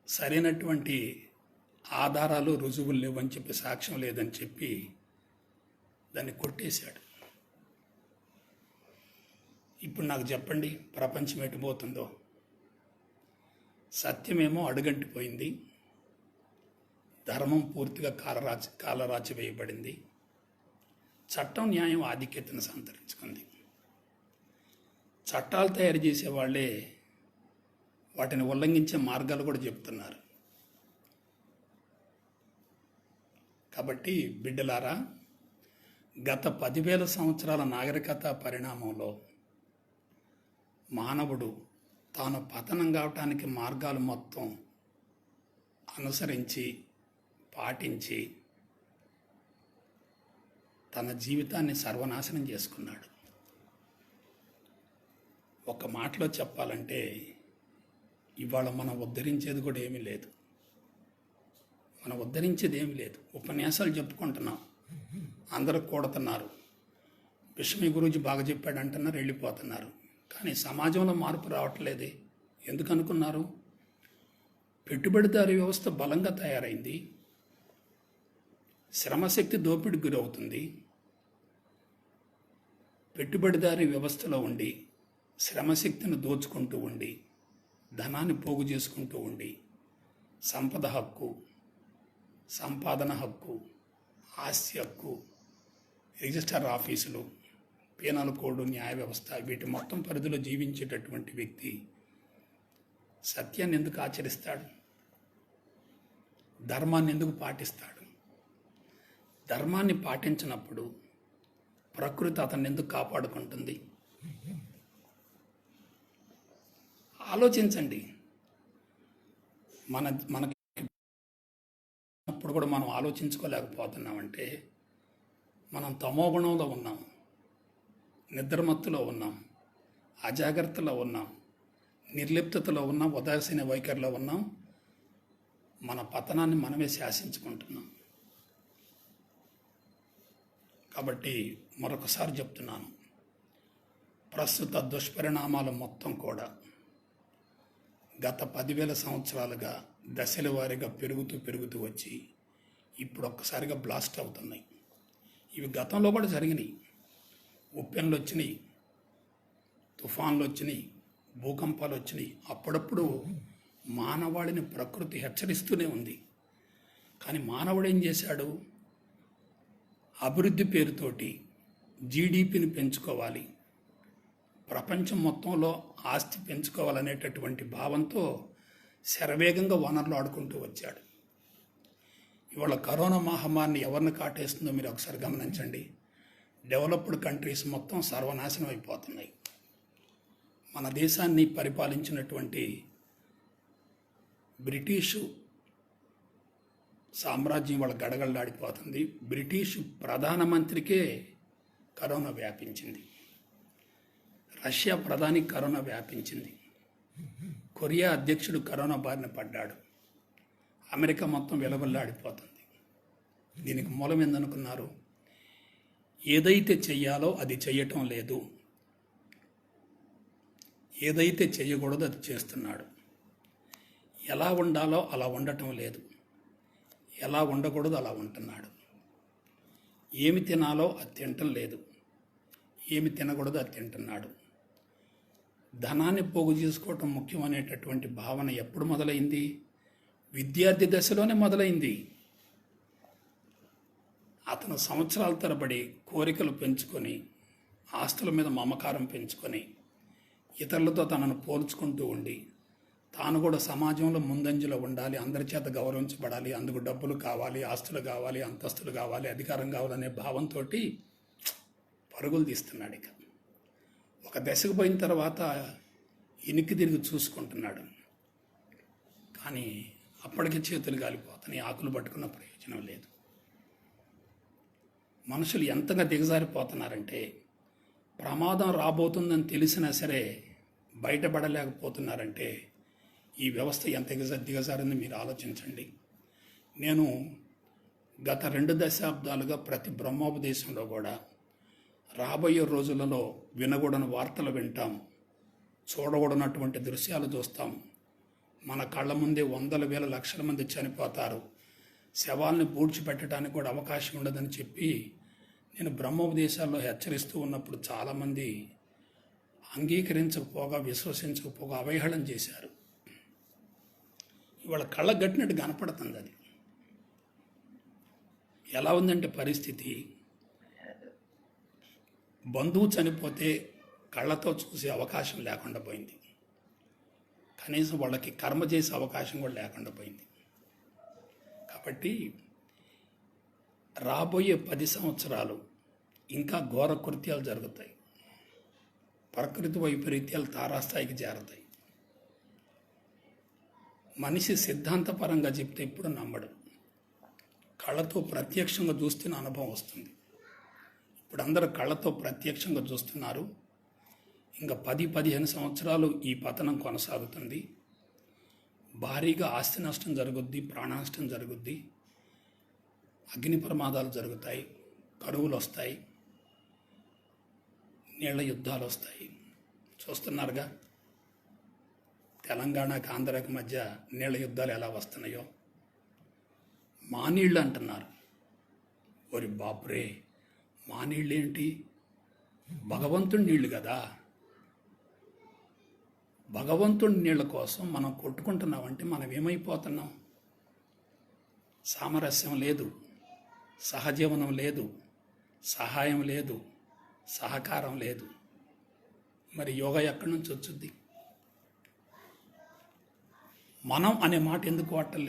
[SPEAKER 1] సరైనటువంటి ఆధారాలు, రుజువులు లేవని చెప్పి, సాక్ష్యం లేదని చెప్పి దాన్ని కొట్టేశాడు. ఇప్పుడు నాకు చెప్పండి, ప్రపంచం ఎటుపోతుందో? సత్యమేమో అడుగంటిపోయింది, ధర్మం పూర్తిగా కాలరాచి వేయబడింది, చట్టం, న్యాయం ఆధిక్యతను సంతరించుకుంది. చట్టాలు తయారు చేసే వాళ్ళే వాటిని ఉల్లంఘించే మార్గాలు కూడా చెప్తున్నారు. కాబట్టి బిడ్డలారా, గత 10,000 సంవత్సరాల నాగరికత పరిణామంలో మానవుడు తాను పతనం కావటానికి మార్గాలు మొత్తం అనుసరించి పాటించి తన జీవితాన్ని సర్వనాశనం చేసుకున్నాడు. ఒక మాటలో చెప్పాలంటే ఇవాళ మనం ఉద్ధరించేది కూడా ఏమీ లేదు. మనం ఉద్ధరించేది ఏమీ లేదు. ఉపన్యాసాలు చెప్పుకుంటున్నాం, అందరూ కూడుతున్నారు, విషమి గురించి బాగా చెప్పాడు అంటున్నారు, వెళ్ళిపోతున్నారు. కానీ సమాజంలో మార్పు రావట్లేదే. ఎందుకు అనుకున్నారు? పెట్టుబడిదారీ వ్యవస్థ బలంగా తయారైంది, శ్రమశక్తి దోపిడికి గురవుతుంది. పెట్టుబడిదారీ వ్యవస్థలో ఉండి శ్రమశక్తిని దోచుకుంటూ ఉండి ధనాన్ని పోగు చేసుకుంటూ ఉండి సంపద హక్కు, సంపాదన హక్కు, ఆస్తి హక్కు, రిజిస్టర్ ఆఫీసులు, పీనల్ కోడ్, న్యాయ వ్యవస్థ, వీటి మొత్తం పరిధిలో జీవించేటటువంటి వ్యక్తి సత్యాన్ని ఎందుకు ఆచరిస్తాడు? ధర్మాన్ని ఎందుకు పాటిస్తాడు? ధర్మాన్ని పాటించినప్పుడు ప్రకృతి అతన్ని ఎందుకు కాపాడుకుంటుంది? ఆలోచించండి. మనకి అప్పుడు కూడా మనం ఆలోచించుకోలేకపోతున్నామంటే మనం తమోగుణంలో ఉన్నాం, నిద్రమత్తులో ఉన్నాం, అజాగ్రత్తలో ఉన్నాం, నిర్లిప్తతలో ఉన్నాం, ఉదాసీన వైఖరిలో ఉన్నాం. మన పతనాన్ని మనమే శాసించుకుంటున్నాం. కాబట్టి మరొకసారి చెప్తున్నాను, ప్రస్తుత దుష్పరిణామాలు మొత్తం కూడా గత 10,000 సంవత్సరాలుగా దశల వారీగా పెరుగుతూ వచ్చి ఇప్పుడు ఒక్కసారిగా బ్లాస్ట్ అవుతున్నాయి. ఇవి గతంలో కూడా జరిగినాయి. ఉప్పెన్లు వచ్చినాయి, తుఫాన్లు వచ్చినాయి, భూకంపాలు వచ్చినాయి. అప్పుడప్పుడు మానవాళిని ప్రకృతి హెచ్చరిస్తూనే ఉంది. కానీ మానవుడు ఏం చేశాడు? అభివృద్ధి పేరుతోటి జీడిపిని పెంచుకోవాలి, ప్రపంచం మొత్తంలో ఆస్తి పెంచుకోవాలనేటటువంటి భావంతో శరవేగంగా వనరులు ఆడుకుంటూ వచ్చాడు. ఇవాళ కరోనా మహమ్మారిని ఎవరిని కాటేస్తుందో మీరు ఒకసారి గమనించండి. డెవలప్డ్ కంట్రీస్ మొత్తం సర్వనాశనం అయిపోతున్నాయి. మన దేశాన్ని పరిపాలించినటువంటి బ్రిటిషు సామ్రాజ్యం వాళ్ళ గడగడలాడిపోతుంది. బ్రిటిష్ ప్రధానమంత్రికే కరోనా వ్యాపించింది, రష్యా ప్రధానికి కరోనా వ్యాపించింది, కొరియా అధ్యక్షుడు కరోనా బారిన పడ్డాడు, అమెరికా మొత్తం విలవల్లాడిపోతుంది. దీనికి మూలం ఏందనుకున్నారు? ఏదైతే చెయ్యాలో అది చెయ్యటం లేదు, ఏదైతే చెయ్యకూడదో అది చేస్తున్నాడు. ఎలా ఉండాలో అలా ఉండటం లేదు, ఎలా ఉండకూడదు అలా ఉంటున్నాడు. ఏమి తినాలో అది తినటం లేదు, ఏమి తినకూడదు అది తింటున్నాడు. ధనాన్ని పోగు చేసుకోవటం ముఖ్యమనేటటువంటి భావన ఎప్పుడు మొదలైంది? విద్యార్థి దశలోనే మొదలైంది. అతను సంవత్సరాల తరబడి కోరికలు పెంచుకొని, ఆస్తుల మీద మమకారం పెంచుకొని, ఇతరులతో తనను పోల్చుకుంటూ ఉండి, తాను కూడా సమాజంలో ముందంజలో ఉండాలి, అందరి చేత గౌరవించబడాలి, అందుకు డబ్బులు కావాలి, ఆస్తులు కావాలి, అంతస్తులు కావాలి, అధికారం కావాలనే భావంతో పరుగులు తీస్తున్నాడు. ఇక ఒక దశకు పోయిన తర్వాత ఇనికి తిరిగి చూసుకుంటున్నాడు. కానీ అప్పటికే చేతులు గాలిపోతున్నాయి, ఆకులు పట్టుకున్న ప్రయోజనం లేదు. మనుషులు ఎంతగా దిగజారిపోతున్నారంటే ప్రమాదం రాబోతుందని తెలిసినా సరే బయటపడలేకపోతున్నారంటే ఈ వ్యవస్థ ఎంత దిగజారిందో మీరు ఆలోచించండి. నేను గత 2 దశాబ్దాలుగా ప్రతి బ్రహ్మోపదేశంలో కూడా రాబోయే రోజులలో వినకూడని వార్తలు వింటాం, చూడకూడనటువంటి దృశ్యాలు చూస్తాం, మన కళ్ళ ముందే వందల వేల లక్షల మంది చనిపోతారు, శవాల్ని పూడ్చిపెట్టడానికి కూడా అవకాశం ఉండదని చెప్పి నేను బ్రహ్మోపదేశాల్లో హెచ్చరిస్తూ ఉన్నప్పుడు చాలామంది అంగీకరించకపోగా, విశ్వసించకపోగా అవహేళన చేశారు. ఇవాళ కళ్ళకు గట్టినట్టు కనపడుతుంది. అది ఎలా ఉందంటే పరిస్థితి, బంధువు చనిపోతే కళ్ళతో చూసే అవకాశం లేకుండా పోయింది, కనీసం వాళ్ళకి కర్మ చేసే అవకాశం కూడా లేకుండా పోయింది. కాబట్టి రాబోయే 10 సంవత్సరాలు ఇంకా ఘోర కృత్యాలు జరుగుతాయి. ప్రకృతి వైపరీత్యాలు తారాస్థాయికి చేరతాయి. మనిషి సిద్ధాంతపరంగా చెప్తే ఎప్పుడు నమ్మడు. కళ్ళతో ప్రత్యక్షంగా చూస్తున్న అనుభవం వస్తుంది. ఇప్పుడు అందరూ కళ్ళతో ప్రత్యక్షంగా చూస్తున్నారు. ఇంకా 10-15 సంవత్సరాలు ఈ పతనం కొనసాగుతుంది. భారీగా ఆస్తి నష్టం జరుగుద్ది, ప్రాణ నష్టం జరుగుద్ది, అగ్ని ప్రమాదాలు జరుగుతాయి, కరువులు వస్తాయి, నీళ్ల యుద్ధాలు వస్తాయి. చూస్తున్నారుగా తెలంగాణకి ఆంధ్రాకి మధ్య నీళ్ల యుద్ధాలు ఎలా వస్తున్నాయో. మా నీళ్ళు అంటున్నారు. ఓరి బాపురే, మా నీళ్ళు ఏంటి? భగవంతుడి నీళ్ళు కదా. భగవంతుడి నీళ్ళ కోసం మనం కొట్టుకుంటున్నామంటే మనం ఏమైపోతున్నాం? సామరస్యం లేదు, సహజీవనం లేదు, సహాయం లేదు, సహకారం లేదు. మరి యోగా ఎక్కడి నుంచి వచ్చుద్ది? మనం అనే మాట ఎందుకు వాడటం?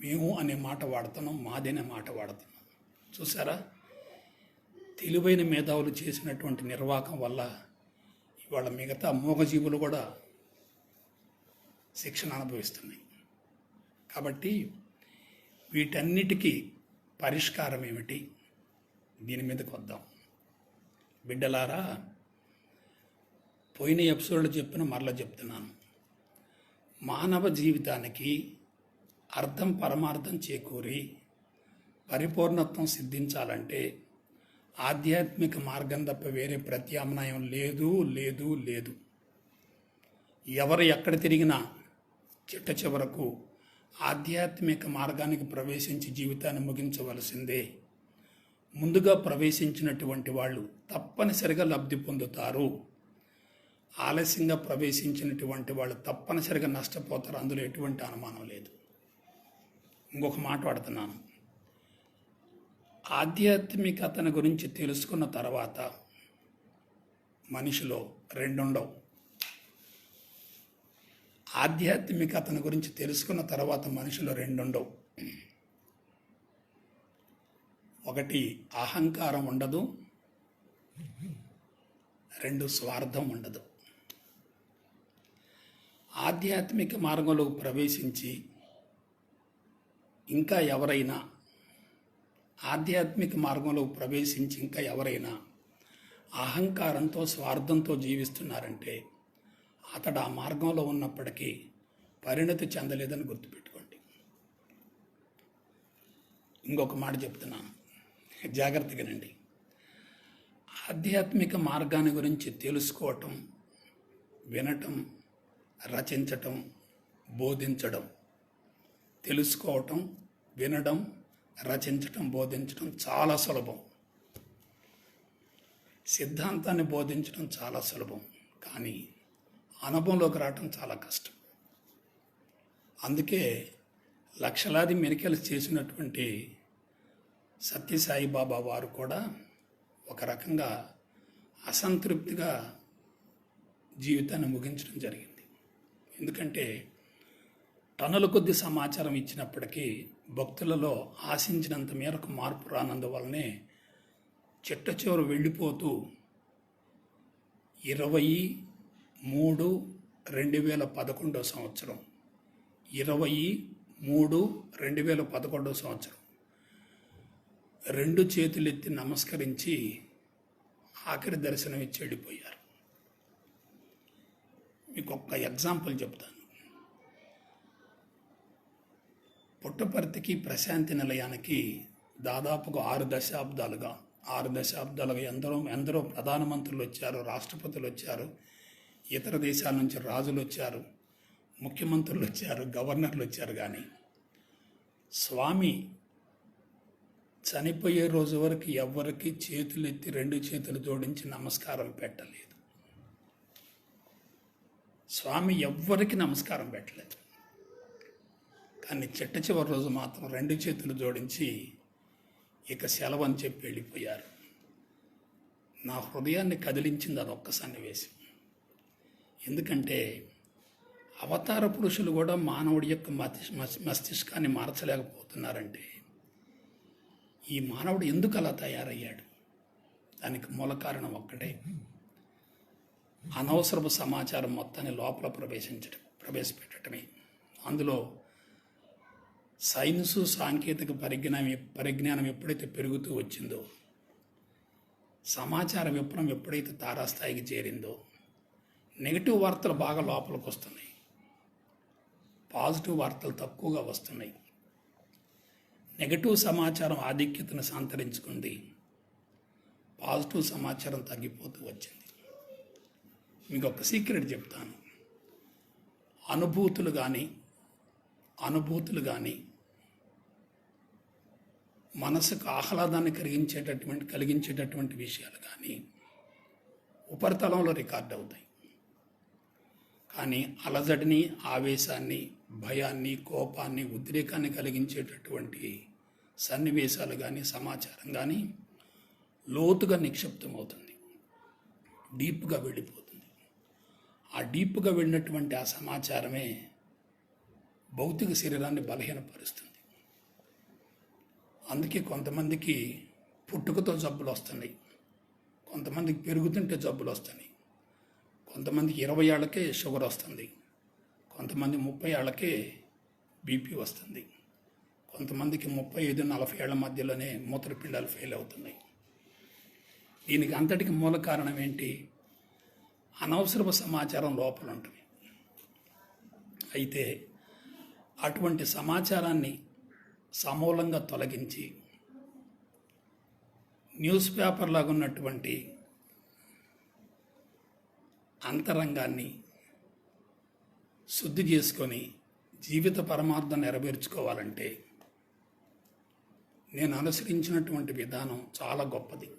[SPEAKER 1] మేము అనే మాట వాడుతున్నాం, మాది అనే మాట వాడుతున్నాం. చూసారా, తెలివైన మేధావులు చేసినటువంటి నిర్వాహకం వల్ల ఇవాళ మిగతా మూగజీవులు కూడా శిక్షణ అనుభవిస్తున్నాయి. కాబట్టి వీటన్నిటికీ పరిష్కారం ఏమిటి? దీని మీదకి వద్దాం. బిడ్డలారా, పోయిన ఎపిసోడ్లో చెప్పిన మరలా చెప్తున్నాను. మానవ జీవితానికి అర్థం పరమార్థం చేకూరి పరిపూర్ణత్వం సిద్ధించాలంటే ఆధ్యాత్మిక మార్గం తప్ప వేరే ప్రత్యామ్నాయం లేదు లేదు లేదు. ఎవరు ఎక్కడ తిరిగినా చిట్ట చివరకు ఆధ్యాత్మిక మార్గానికి ప్రవేశించి జీవితాన్ని ముగించవలసిందే. ముందుగా ప్రవేశించినటువంటి వాళ్ళు తప్పనిసరిగా లబ్ధి పొందుతారు. ఆలస్యంగా ప్రవేశించినటువంటి వాళ్ళు తప్పనిసరిగా నష్టపోతారు. అందులో ఎటువంటి అనుమానం లేదు. ఇంకొక మాట వాడుతున్నాను. ఆధ్యాత్మికతను గురించి తెలుసుకున్న తర్వాత మనిషిలో రెండుండవు. ఆధ్యాత్మికతను గురించి తెలుసుకున్న తర్వాత మనిషిలో రెండుండవు. ఒకటి అహంకారం ఉండదు, రెండు స్వార్థం ఉండదు. ఆధ్యాత్మిక మార్గంలో ప్రవేశించి ఇంకా ఎవరైనా అహంకారంతో స్వార్థంతో జీవిస్తున్నారంటే అతడు ఆ మార్గంలో ఉన్నప్పటికీ పరిణతి చెందలేదని గుర్తుపెట్టుకోండి. ఇంకొక మాట చెప్తున్నాను, జాగ్రత్తగా వినండి. ఆధ్యాత్మిక మార్గాన్ని గురించి తెలుసుకోవటం, వినటం, రచించటం, బోధించడం. తెలుసుకోవటం, వినడం, రచించటం, బోధించడం చాలా సులభం. సిద్ధాంతాన్ని బోధించడం చాలా సులభం, కానీ అనుభవంలోకి రావటం చాలా కష్టం. అందుకే లక్షలాది మెరికలు చేసినటువంటి సత్యసాయిబాబా వారు కూడా ఒక రకంగా అసంతృప్తిగా జీవితాన్ని ముగించడం జరిగింది. ఎందుకంటే టన్నుల కొద్ది సమాచారం ఇచ్చినప్పటికీ భక్తులలో ఆశించినంత మేరకు మార్పు రానందువల్లనే చిట్ట చివరి వెళ్ళిపోతూ 23/2011 సంవత్సరం 23/2011 సంవత్సరం 2 చేతులెత్తి నమస్కరించి ఆఖరి దర్శనం ఇచ్చి వెళ్ళిపోయారు. మీకు ఒక్క ఎగ్జాంపుల్ చెప్తాను. పుట్టపర్తికి ప్రశాంతి నిలయానికి దాదాపుగా 6 దశాబ్దాలుగా ఎందరో ప్రధానమంత్రులు వచ్చారు, రాష్ట్రపతులు వచ్చారు, ఇతర దేశాల నుంచి రాజులు వచ్చారు, ముఖ్యమంత్రులు వచ్చారు, గవర్నర్లు వచ్చారు. కానీ స్వామి చనిపోయే రోజు వరకు ఎవ్వరికి చేతులెత్తి 2 చేతులు జోడించి నమస్కారం పెట్టలేదు. స్వామి ఎవ్వరికి నమస్కారం పెట్టలేదు. కానీ చిట్ట చివరి రోజు మాత్రం 2 చేతులు జోడించి ఇక సెలవు అని చెప్పి వెళ్ళిపోయారు. నా హృదయాన్ని కదిలించింది అదొక్క సన్నివేశం. ఎందుకంటే అవతార పురుషులు కూడా మానవుడి యొక్క మస్తిష్కాన్ని మార్చలేకపోతున్నారంటే ఈ మానవుడు ఎందుకు అలా తయారయ్యాడు? దానికి మూల కారణం ఒక్కటే, అనవసరపు సమాచారం మొత్తాన్ని లోపల ప్రవేశపెట్టడమే. అందులో సైన్సు సాంకేతిక పరిజ్ఞానం ఎప్పుడైతే పెరుగుతూ వచ్చిందో, సమాచార విప్లవం ఎప్పుడైతే తారాస్థాయికి చేరిందో, నెగిటివ్ వార్తలు బాగా లోపలికి వస్తున్నాయి, పాజిటివ్ వార్తలు తక్కువగా వస్తున్నాయి. నెగటివ్ సమాచారం ఆధిక్యతను సంతరించుకుంది, పాజిటివ్ సమాచారం తగ్గిపోతూ వచ్చింది. మీకు ఒక సీక్రెట్ చెప్తాను. అనుభూతులు కానీ మనసుకు ఆహ్లాదాన్ని కలిగించేటటువంటి విషయాలు కానీ ఉపరితలంలో రికార్డ్ అవుతాయి. కానీ అలజడిని, ఆవేశాన్ని, భయాన్ని, కోపాన్ని, ఉద్రేకాన్ని కలిగించేటటువంటి సన్నివేశాలు కానీ సమాచారం కానీ లోతుగా నిక్షిప్తమవుతుంది, డీప్గా వెళ్ళిపోతుంది. ఆ డీప్గా వెళ్ళినటువంటి ఆ సమాచారమే భౌతిక శరీరాన్ని బలహీనపరుస్తుంది. అందుకే కొంతమందికి పుట్టుకతో జబ్బులు వస్తున్నాయి, కొంతమందికి పెరుగుతుంటే జబ్బులు వస్తున్నాయి, కొంతమందికి 20 ఏళ్ళకే షుగర్ వస్తుంది, కొంతమంది 30 ఏళ్ళకే బీపీ వస్తుంది, కొంతమందికి 35-40 ఏళ్ల మధ్యలోనే మూత్రపిండాలు ఫెయిల్ అవుతున్నాయి. దీనికి అంతటికి మూల కారణం ఏంటి? అనవసరపు సమాచారం లోపల ఉంటుంది. అయితే అటువంటి సమాచారాన్ని సమూలంగా తొలగించి న్యూస్ పేపర్ లాగా ఉన్నటువంటి అంతరంగాన్ని శుద్ధి చేసుకొని జీవిత పరమార్థం నెరవేర్చుకోవాలంటే నేను అనుసరించినటువంటి విధానం చాలా గొప్పది.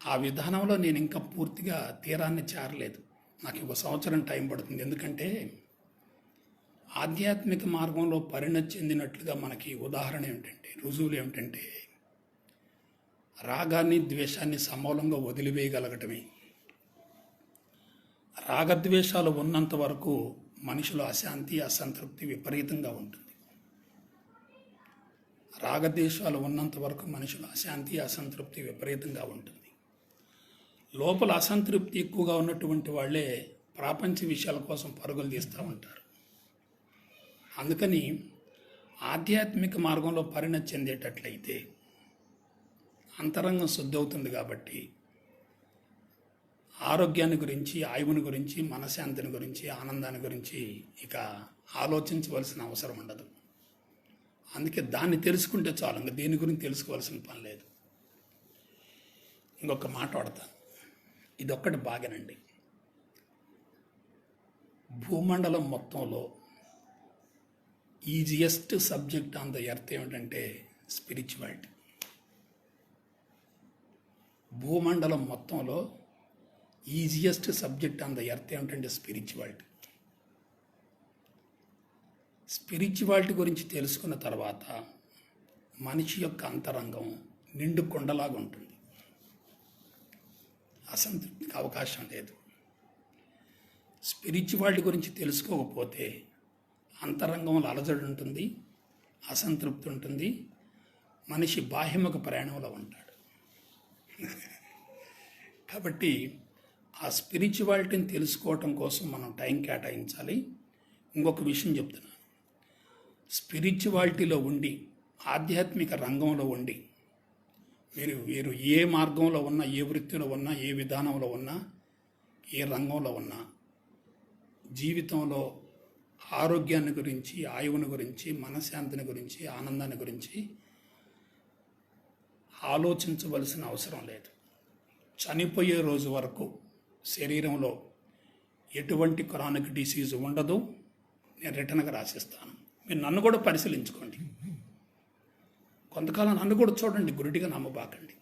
[SPEAKER 1] ఆ విధానంలో నేను ఇంకా పూర్తిగా తీరాన్ని చేరలేదు. నాకు 1 సంవత్సరం టైం పడుతుంది. ఎందుకంటే ఆధ్యాత్మిక మార్గంలో పరిణతి చెందినట్లుగా మనకి ఉదాహరణ ఏమిటంటే, రుజువులు ఏమిటంటే, రాగాన్ని, ద్వేషాన్ని సమూలంగా వదిలివేయగలగటమే. రాగద్వేషాలు ఉన్నంత వరకు మనిషిలో అశాంతి, అసంతృప్తి విపరీతంగా ఉంటుంది. రాగద్వేషాలు ఉన్నంత వరకు మనిషిలో అశాంతి, అసంతృప్తి విపరీతంగా ఉంటుంది. లోపల అసంతృప్తి ఎక్కువగా ఉన్నటువంటి వాళ్ళే ప్రాపంచ విషయాల కోసం పరుగులు తీస్తూ ఉంటారు. అందుకని ఆధ్యాత్మిక మార్గంలో పరిణతి చెందేటట్లయితే అంతరంగం శుద్ధి అవుతుంది. కాబట్టి ఆరోగ్యాన్ని గురించి, ఆయువుని గురించి, మనశ్శాంతిని గురించి, ఆనందాన్ని గురించి ఇక ఆలోచించవలసిన అవసరం ఉండదు. అందుకే దాన్ని తెలుసుకుంటే చాలు, ఇంకా దేని గురించి తెలుసుకోవాల్సిన పని లేదు. ఇంకొక మాట వాడతాను, ఇదొక్కటి బాగానండి. భూమండలం మొత్తంలో easiest subject on the earth ఏమిటంటే స్పిరిచువాలిటీ. భూమండలం మొత్తంలో easiest subject on the earth ఏమిటంటే స్పిరిచువాలిటీ. స్పిరిచువాలిటీ గురించి తెలుసుకున్న తర్వాత మనిషి యొక్క అంతరంగం నిండు కొండలాగా ఉంటుంది, అసంతృప్తికి అవకాశం లేదు. స్పిరిచువాలిటీ గురించి తెలుసుకోకపోతే అంతరంగంలో అలజడి ఉంటుంది, అసంతృప్తి ఉంటుంది, మనిషి బాహ్యముఖ ప్రయాణంలో ఉంటాడు. కాబట్టి ఆ స్పిరిచువాలిటీని తెలుసుకోవటం కోసం మనం టైం కేటాయించాలి. ఇంకొక విషయం చెప్తున్నాను, స్పిరిచువాలిటీలో ఉండి, ఆధ్యాత్మిక రంగంలో ఉండి మీరు ఏ మార్గంలో ఉన్నా, ఏ వృత్తిలో ఉన్నా, ఏ విధానంలో ఉన్నా, ఏ రంగంలో ఉన్నా, జీవితంలో ఆరోగ్యాన్ని గురించి, ఆయువుని గురించి, మనశ్శాంతిని గురించి, ఆనందాన్ని గురించి ఆలోచించవలసిన అవసరం లేదు. చనిపోయే రోజు వరకు శరీరంలో ఎటువంటి క్రానిక్ డిసీజ్ ఉండదు. నేను రిటర్న్గా రాసిస్తాను. మీరు నన్ను కూడా పరిశీలించుకోండి. కొంతకాలం నన్ను కూడా చూడండి, గురుడిగా నమ్మబాకండి.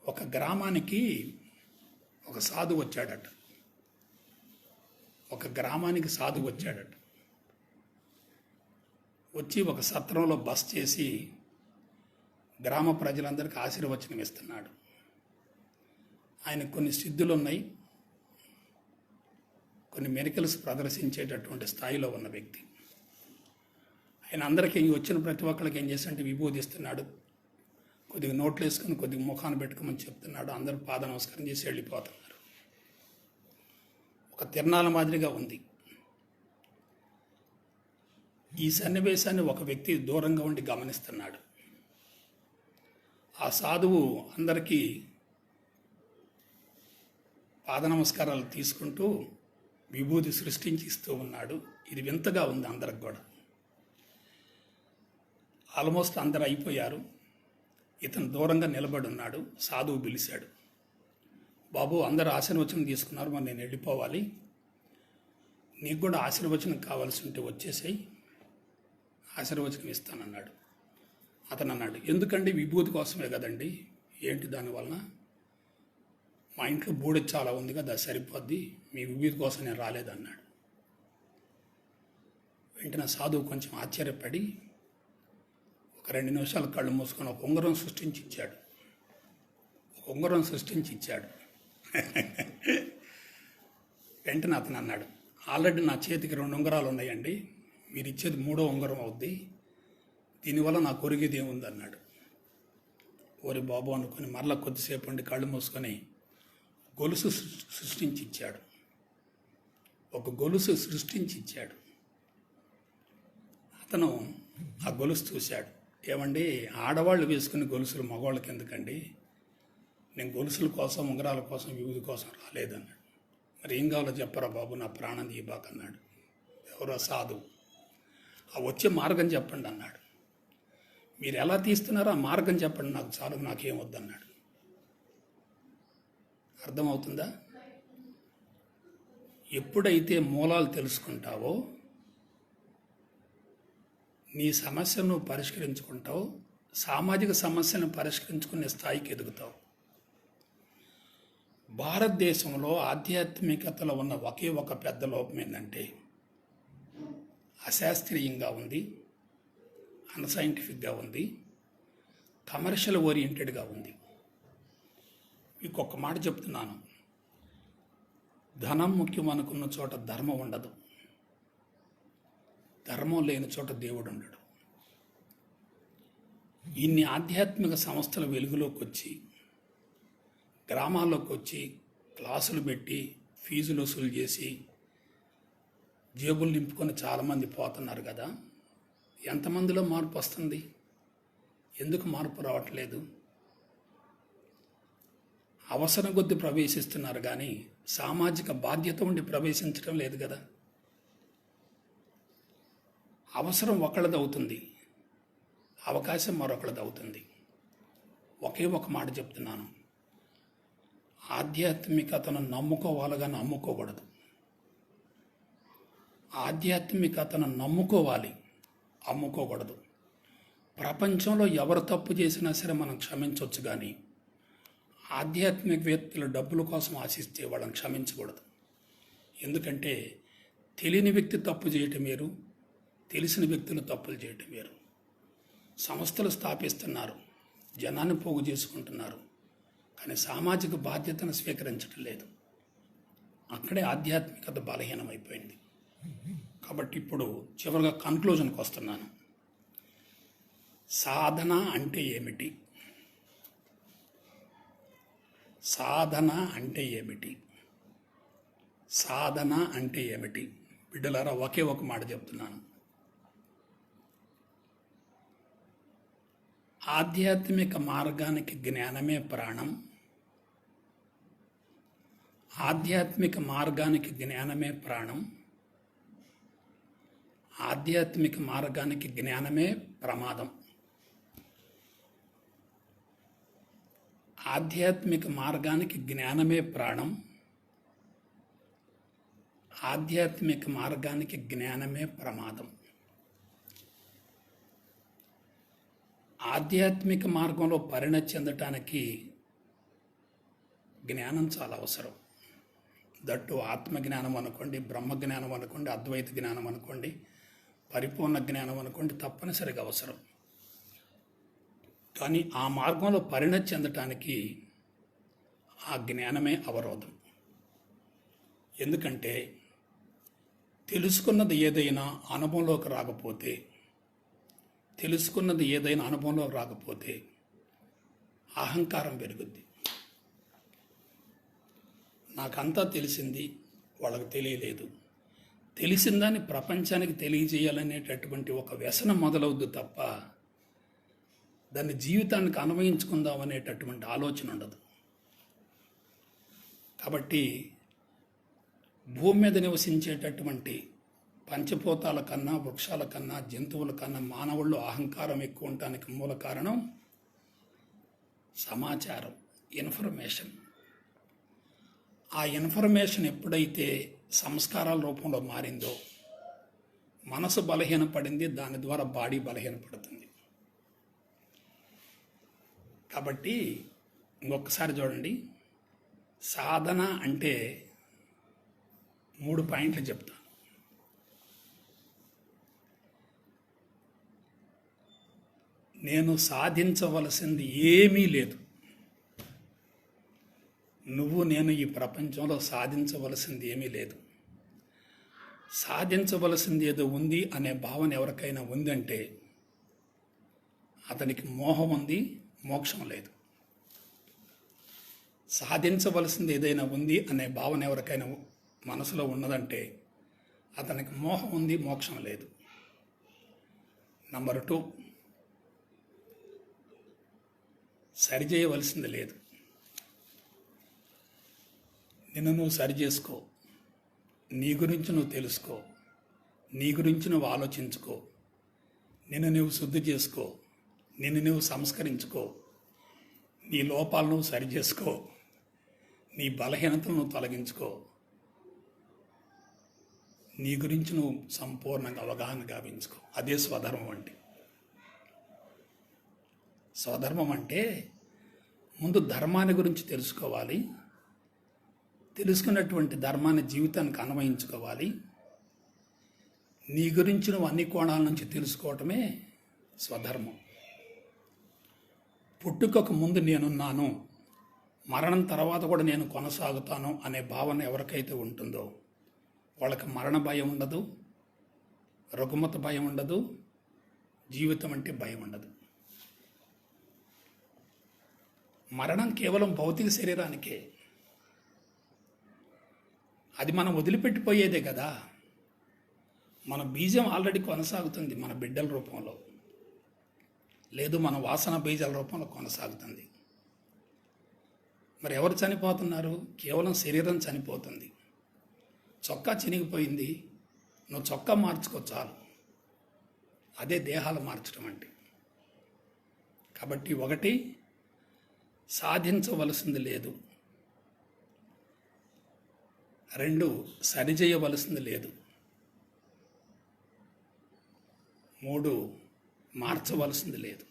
[SPEAKER 1] ఒక గ్రామానికి ఒక సాధువు వచ్చాడట. వచ్చి ఒక సత్రంలో బస చేసి గ్రామ ప్రజలందరికీ ఆశీర్వచనం ఇస్తున్నాడు. ఆయనకు కొన్ని సిద్ధులు ఉన్నాయి, కొన్ని మిరకల్స్ ప్రదర్శించేటటువంటి స్థాయిలో ఉన్న వ్యక్తి. ఆయన అందరికీ వచ్చిన ప్రతి ఒక్కరికి ఏం చేస్తాడంటే విభూదిస్తున్నాడు, కొద్దిగా నోట్లు వేసుకొని కొద్దిగా ముఖాన్ని పెట్టుకోమని చెప్తున్నాడు. అందరూ పాద నమస్కారం చేసి వెళ్ళిపోతున్నారు. ఒక తిరణాల మాదిరిగా ఉంది. ఈ సన్నివేశాన్ని ఒక వ్యక్తి దూరంగా ఉండి గమనిస్తున్నాడు. ఆ సాధువు అందరికీ పాద నమస్కారాలు తీసుకుంటూ విభూతి సృష్టించి ఇస్తూ ఉన్నాడు. ఇది వింతగా ఉంది అందరికి కూడా. ఆల్మోస్ట్ అందరు అయిపోయారు. ఇతను దూరంగా నిలబడి ఉన్నాడు. సాధువు పిలిచాడు, బాబు అందరూ ఆశీర్వచనం తీసుకున్నారు, మరి నేను వెళ్ళిపోవాలి, నీకు కూడా ఆశీర్వచనం కావాల్సి ఉంటే వచ్చేసేయి, ఆశీర్వచనం ఇస్తానన్నాడు. అతను అన్నాడు, ఎందుకండి? విభూతి కోసమే కదండి, ఏంటి దానివలన? మా ఇంట్లో బూడిద చాలా ఉంది కదా, అది సరిపోద్ది, మీ విభూతి కోసం నేను రాలేదన్నాడు. వెంటనే సాధువు కొంచెం ఆశ్చర్యపడి ఒక 2 నిమిషాలు కళ్ళు మూసుకొని ఒక ఉంగరం సృష్టించి ఇచ్చాడు. వెంటనే అతను అన్నాడు, ఆల్రెడీ నా చేతికి 2 ఉంగరాలు ఉన్నాయండి, మీరు ఇచ్చేది 3వ ఉంగరం అవుద్ది, దీనివల్ల నాకు ఒరిగేది ఏముంది అన్నాడు. ఓరి బాబు అనుకుని మరలా కొద్దిసేపు ఉండి కళ్ళు మూసుకొని గొలుసు సృష్టించి ఇచ్చాడు. ఒక గొలుసు సృష్టించి ఇచ్చాడు. అతను ఆ గొలుసు చూశాడు. ఏమండి, ఆడవాళ్ళు వేసుకుని గొలుసులు మగవాళ్ళకి ఎందుకండి? నేను గొలుసుల కోసం, ఉంగరాల కోసం, విభూతి కోసం రాలేదన్నాడు. మరి ఏం కావాలో చెప్పరా బాబు, నా ప్రాణం తీయబాకన్నాడు. ఎవరో సాధువు. ఆ వచ్చే మార్గం చెప్పండి అన్నాడు. మీరు ఎలా తీస్తున్నారో ఆ మార్గం చెప్పండి, నాకు చాలు, నాకేం వద్దన్నాడు. అర్థమవుతుందా? ఎప్పుడైతే మూలాలు తెలుసుకుంటావో, నీ సమస్యను పరిష్కరించుకుంటావు, సామాజిక సమస్యలను పరిష్కరించుకునే స్థాయికి ఎదుగుతావు. భారతదేశంలో ఆధ్యాత్మికతలో ఉన్న ఒకే ఒక పెద్ద లోపం ఏంటంటే అశాస్త్రీయంగా ఉంది, అన్సైంటిఫిక్గా ఉంది, కమర్షియల్ ఓరియంటెడ్గా ఉంది. మీకు ఒక మాట చెప్తున్నాను, ధనం ముఖ్యం అనుకున్న చోట ధర్మం ఉండదు, ధర్మం లేని చోట దేవుడు ఉండడు. ఇన్ని ఆధ్యాత్మిక సంస్థల వెలుగులోకి వచ్చి, గ్రామాల్లోకి వచ్చి క్లాసులు పెట్టి ఫీజులు వసూలు చేసి జేబులు నింపుకొని చాలామంది పోతున్నారు కదా, ఎంతమందిలో మార్పు వస్తుంది? ఎందుకు మార్పు రావట్లేదు? అవసరం కొద్దీ ప్రవేశిస్తున్నారు కానీ సామాజిక బాధ్యత ఉండి ప్రవేశించడం లేదు కదా. అవసరం ఒకళ్ళది అవుతుంది, అవకాశం మరొకళ్ళది అవుతుంది. ఒకే ఒక మాట చెప్తున్నాను, ఆధ్యాత్మికతను నమ్ముకోవాలి కానీ అమ్ముకోకూడదు. ఆధ్యాత్మికతను నమ్ముకోవాలి, అమ్ముకోకూడదు. ప్రపంచంలో ఎవరు తప్పు చేసినా సరే మనం క్షమించవచ్చు కానీ ఆధ్యాత్మికవేత్తలు డబ్బుల కోసం ఆశిస్తే వాళ్ళని క్షమించకూడదు. ఎందుకంటే తెలియని వ్యక్తి తప్పు చేయటం వేరు, తెలిసిన వ్యక్తులు తప్పులు చేయటం వేరు. సంస్థలు స్థాపిస్తున్నారు, జనాన్ని పోగు చేసుకుంటున్నారు, కానీ సామాజిక బాధ్యతను స్వీకరించడం లేదు. అక్కడే ఆధ్యాత్మికత బలహీనమైపోయింది. కాబట్టి ఇప్పుడు చివరిగా కన్క్లూజన్కి వస్తున్నాను. సాధన అంటే ఏమిటి? సాధన అంటే ఏమిటి? సాధన అంటే ఏమిటి? బిడ్డలారా, ఒకే ఒక మాట చెప్తున్నాను. ఆధ్యాత్మిక మార్గానికి జ్ఞానమే ప్రాణం. ఆధ్యాత్మిక మార్గానికి జ్ఞానమే ప్రాణం. ఆధ్యాత్మిక మార్గానికి జ్ఞానమే ప్రమాదం. ఆధ్యాత్మిక మార్గానికి జ్ఞానమే ప్రాణం. ఆధ్యాత్మిక మార్గానికి జ్ఞానమే ప్రమాదం. ఆధ్యాత్మిక మార్గంలో పరిణతి చెందటానికి జ్ఞానం చాలా అవసరం. దట్టు ఆత్మజ్ఞానం అనుకోండి, బ్రహ్మజ్ఞానం అనుకోండి, అద్వైత జ్ఞానం అనుకోండి, పరిపూర్ణ జ్ఞానం అనుకోండి, తప్పనిసరిగా అవసరం. కానీ ఆ మార్గంలో పరిణతి చెందటానికి ఆ జ్ఞానమే అవరోధం. ఎందుకంటే తెలుసుకున్నది ఏదైనా అనుభవంలోకి రాకపోతే అహంకారం పెరుగుద్ది. నాకంతా తెలిసింది, వాళ్ళకి తెలియలేదు. తెలిసిందాన్ని ప్రపంచానికి తెలియజేయాలనేటటువంటి ఒక వ్యసనం మొదలవుద్ది తప్ప దాన్ని జీవితానికి అన్వయించుకుందాం అనేటటువంటి ఆలోచన ఉండదు. కాబట్టి భూమి మీద నివసించేటటువంటి పంచభూతాల కన్నా, వృక్షాల కన్నా, జంతువుల కన్నా మానవుల్లో అహంకారం ఎక్కువ ఉండటానికి మూల కారణం సమాచారం, ఇన్ఫర్మేషన్. ఆ ఇన్ఫర్మేషన్ ఎప్పుడైతే సంస్కారాల రూపంలో మారిందో మనసు బలహీనపడింది, దాని ద్వారా బాడీ బలహీనపడుతుంది. కాబట్టి ఇంకొకసారి చూడండి, సాధన అంటే 3 పాయింట్లు చెప్తాను. నేను సాధించవలసింది ఏమీ లేదు. నువ్వు నేను ఈ ప్రపంచంలో సాధించవలసింది ఏమీ లేదు. సాధించవలసింది ఏదో ఉంది అనే భావన ఎవరికైనా ఉందంటే అతనికి మోహం ఉంది, మోక్షం లేదు. సాధించవలసింది ఏదైనా ఉంది అనే భావన ఎవరికైనా మనసులో ఉన్నదంటే అతనికి మోహం ఉంది, మోక్షం లేదు. నంబర్ 2, సరిచేయవలసింది లేదు. నిన్ను నువ్వు సరిచేసుకో, నీ గురించి నువ్వు తెలుసుకో, నీ గురించి నువ్వు ఆలోచించుకో, నిన్ను నువ్వు శుద్ధి చేసుకో, నిన్ను నువ్వు సంస్కరించుకో, నీ లోపాలను నువ్వు సరిచేసుకో, నీ బలహీనతను నువ్వు తొలగించుకో, నీ గురించి నువ్వు సంపూర్ణంగా అవగాహన గావించుకో. అదే స్వధర్మం అంటే. స్వధర్మం అంటే ముందు ధర్మాన్ని గురించి తెలుసుకోవాలి, తెలుసుకున్నటువంటి ధర్మాన్ని జీవితానికి అన్వయించుకోవాలి. నీ గురించి నువ్వు అన్ని కోణాల నుంచి తెలుసుకోవటమే స్వధర్మం. పుట్టుకకు ముందు నేనున్నాను, మరణం తర్వాత కూడా నేను కొనసాగుతాను అనే భావన ఎవరికైతే ఉంటుందో వాళ్ళకి మరణ భయం ఉండదు, రుగ్మత భయం ఉండదు, జీవితం అంటే భయం ఉండదు. మరణం కేవలం భౌతిక శరీరానికే, అది మనం వదిలిపెట్టిపోయేదే కదా. మన బీజం ఆల్రెడీ కొనసాగుతుంది మన బిడ్డల రూపంలో, లేదు మన వాసన బీజాల రూపంలో కొనసాగుతుంది. మరి ఎవరు చనిపోతున్నారు? కేవలం శరీరం చనిపోతుంది. చొక్కా చినిగిపోయింది, నువ్వు చొక్కా మార్చుకో చాలు. అదే దేహాలు మార్చడం అంటే. కాబట్టి 1, సాధించవలసింది లేదు. 2, సరిచేయవలసింది లేదు. 3, మార్చవలసింది లేదు.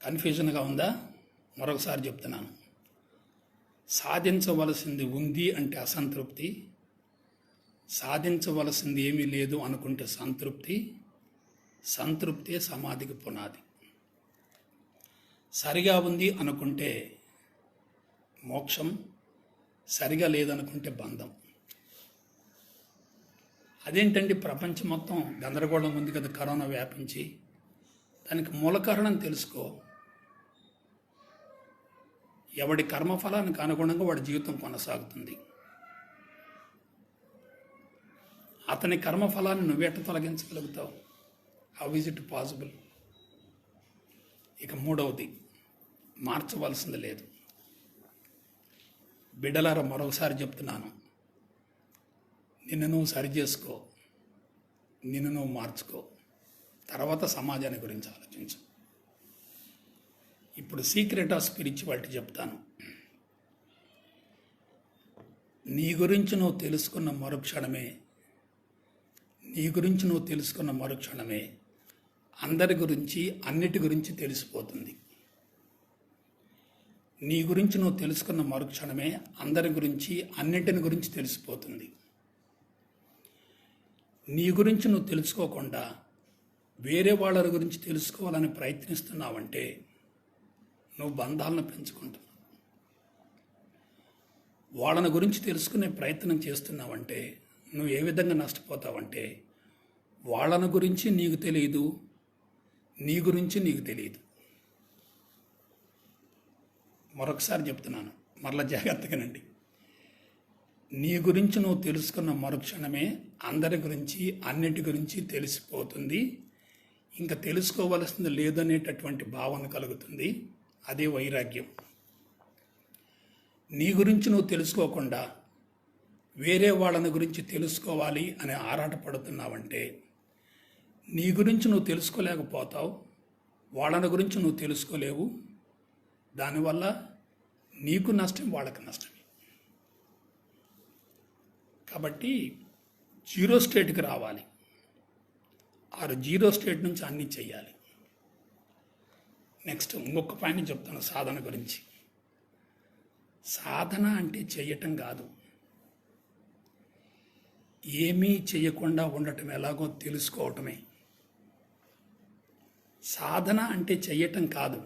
[SPEAKER 1] కన్ఫ్యూజన్గా ఉందా? మరొకసారి చెప్తున్నాను. సాధించవలసింది ఉంది అంటే అసంతృప్తి, సాధించవలసింది ఏమీ లేదు అనుకుంటే సంతృప్తి, సంతృప్తే సమాధికి పునాది. సరిగా ఉంది అనుకుంటే మోక్షం, సరిగా లేదనుకుంటే బంధం. అదేంటండి, ప్రపంచం మొత్తం గందరగోళం ఉంది కదా, కరోనా వ్యాపించి. దానికి మూల కారణం తెలుసుకో. ఎవడి కర్మఫలానికి అనుగుణంగా వాడి జీవితం కొనసాగుతుంది. అతని కర్మఫలాన్ని నువ్వెట్ట తొలగించగలుగుతావు? How is it possible? ఇక 3వది, మార్చవలసింది లేదు. బిడ్డలారా, మరొకసారి చెప్తున్నాను, నిన్ను నువ్వు సరిచేసుకో, నిన్ను నువ్వు మార్చుకో, తర్వాత సమాజాన్ని గురించి ఆలోచించు. ఇప్పుడు సీక్రెట్ ఆఫ్ స్పిరిచువాలిటీ చెప్తాను. నీ గురించి నువ్వు తెలుసుకున్న మరుక్షణమే, నీ గురించి నువ్వు తెలుసుకున్న మరుక్షణమే అందరి గురించి, అన్నిటి గురించి తెలిసిపోతుంది. నీ గురించి నువ్వు తెలుసుకున్న మరుక్షణమే అందరి గురించి, అన్నిటిని గురించి తెలిసిపోతుంది. నీ గురించి నువ్వు తెలుసుకోకుండా వేరే వాళ్ళ గురించి తెలుసుకోవాలని ప్రయత్నిస్తున్నావంటే నువ్వు బంధాలను పెంచుకుంటున్నావు. వాళ్ళని గురించి తెలుసుకునే ప్రయత్నం చేస్తున్నావంటే నువ్వు ఏ విధంగా నష్టపోతావంటే, వాళ్ళని గురించి నీకు తెలియదు, నీ గురించి నీకు తెలియదు. మరొకసారి చెప్తున్నాను, మరలా జాగ్రత్తగానండి. నీ గురించి నువ్వు తెలుసుకున్న మరుక్షణమే అందరి గురించి అన్నిటి గురించి తెలిసిపోతుంది. ఇంకా తెలుసుకోవలసింది లేదనేటటువంటి భావన కలుగుతుంది. అదే వైరాగ్యం. నీ గురించి నువ్వు తెలుసుకోకుండా వేరే వాళ్ళని గురించి తెలుసుకోవాలి అని ఆరాటపడుతున్నావంటే నీ గురించి నువ్వు తెలుసుకోలేకపోతావు, వాళ్ళని గురించి నువ్వు తెలుసుకోలేవు. దానివల్ల నీకు నష్టం, వాళ్ళకి నష్టమే. కాబట్టి జీరో స్టేట్కి రావాలి. జీరో స్టేట్ నుంచి అన్నీ చెయ్యాలి. నెక్స్ట్ ఇంకొక పాయింట్ చెప్తాను సాధన గురించి. సాధన అంటే చెయ్యటం కాదు, ఏమీ చేయకుండా ఉండటం ఎలాగో తెలుసుకోవటమే. సాధన అంటే చెయ్యటం కాదు,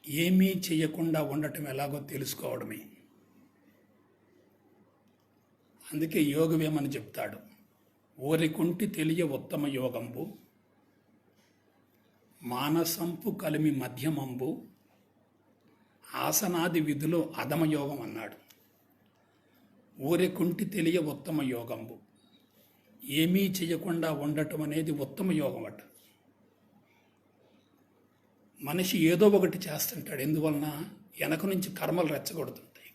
[SPEAKER 1] ఏమీ చేయకుండా ఉండటం ఎలాగో తెలుసుకోవడమే. అందుకే యోగవేమని చెప్తాడు, ఓరికుంటి తెలియ ఉత్తమ యోగంబు, మానసంపు కలిమి మధ్యమంబు, ఆసనాది విధులు అధమయోగం అన్నాడు. ఊరికుంటి తెలియ ఉత్తమ యోగంబు, ఏమీ చేయకుండా ఉండటం అనేది ఉత్తమ యోగం అట. మనిషి ఏదో ఒకటి చేస్తుంటాడు, ఎందువలన వెనక నుంచి కర్మలు రెచ్చగొడుతుంటాయి.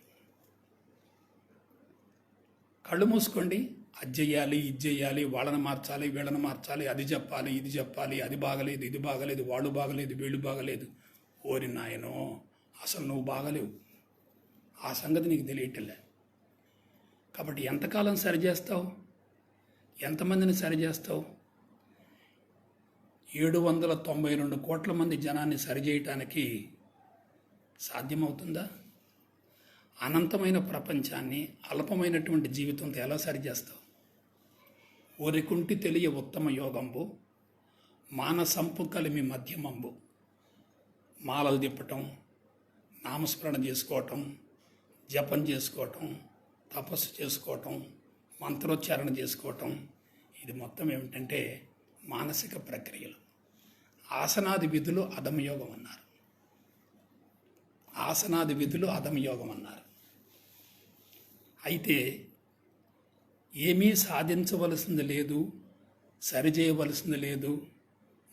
[SPEAKER 1] కళ్ళు మూసుకోండి, అది చెయ్యాలి, ఇది చెయ్యాలి, వాళ్ళని మార్చాలి, వీళ్ళని మార్చాలి, అది చెప్పాలి, ఇది చెప్పాలి, అది బాగలేదు, ఇది బాగలేదు, వాళ్ళు బాగలేదు, వీళ్ళు బాగలేదు. ఓరి నాయనో, అసలు నువ్వు బాగలేవు, ఆ సంగతి నీకు తెలియటలే. కాబట్టి ఎంతకాలం సరిచేస్తావు? ఎంతమందిని సరిచేస్తావు? 792 కోట్ల మంది జనాన్ని సరిచేయటానికి సాధ్యమవుతుందా? అనంతమైన ప్రపంచాన్ని అల్పమైనటువంటి జీవితంతో ఎలా సరిచేస్తావు? ఓరికుంటి తెలియ ఉత్తమ యోగంబు, మానసంపు కలిమి మధ్యమంబు. మాలలు తిప్పటం, నామస్మరణ చేసుకోవటం, జపం చేసుకోవటం, తపస్సు చేసుకోవటం, మంత్రోచ్చారణ చేసుకోవటం, ఇది మొత్తం ఏమిటంటే మానసిక ప్రక్రియలు. ఆసనాది విధులు అధమయోగం అన్నారు. ఆసనాది విధులు అధమయోగం అన్నారు. అయితే ఏమీ సాధించవలసింది లేదు, సరిచేయవలసింది లేదు,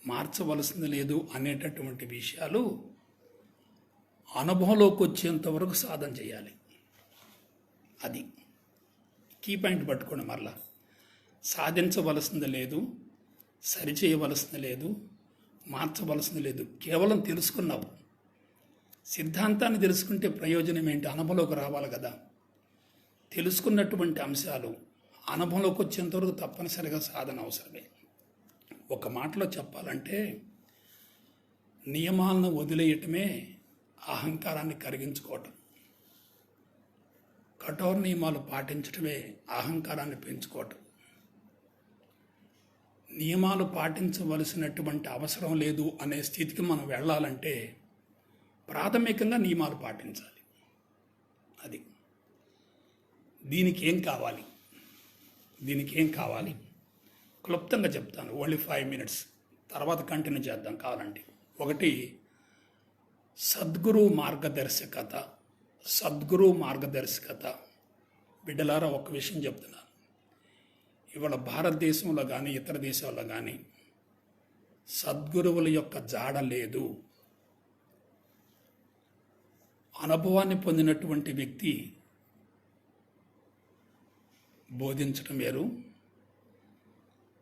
[SPEAKER 1] మార్చవలసింది లేదు అనేటటువంటి విషయాలు అనుభవంలోకి వచ్చేంత వరకు సాధన చేయాలి. అది కీ పాయింట్ పట్టుకోండి. మరలా సాధించవలసింది లేదు, సరిచేయవలసింది లేదు, మార్చవలసింది లేదు. కేవలం తెలుసుకున్నావు. సిద్ధాంతాన్ని తెలుసుకుంటే ప్రయోజనం ఏంటి? అనుభవంలోకి రావాలి కదా. తెలుసుకున్నటువంటి అంశాలు అనుభవంలోకి వచ్చేంతవరకు తప్పనిసరిగా సాధన అవసరమే. ఒక మాటలో చెప్పాలంటే నియమాలను వదిలేయటమే అహంకారాన్ని కరిగించుకోవటం, కఠోర నియమాలు పాటించటమే అహంకారాన్ని పెంచుకోవటం. నియమాలు పాటించవలసినటువంటి అవసరం లేదు అనే స్థితికి మనం వెళ్ళాలంటే ప్రాథమికంగా నియమాలు పాటించాలి. అది దీనికి ఏం కావాలి? దీనికి ఏం కావాలి క్లుప్తంగా చెప్తాను. ఓన్లీ 5 minutes, తర్వాత కంటిన్యూ చేద్దాం కావాలంటే. ఒకటి, సద్గురు మార్గదర్శకత. సద్గురు మార్గదర్శకత. బిడ్డలారా, ఒక్క విషయం చెప్తున్నాను. ఇవాళ భారతదేశంలో కానీ ఇతర దేశాల్లో కానీ సద్గురువుల యొక్క జాడ లేదు. అనుభవాన్ని పొందినటువంటి వ్యక్తి బోధించటం వేరు,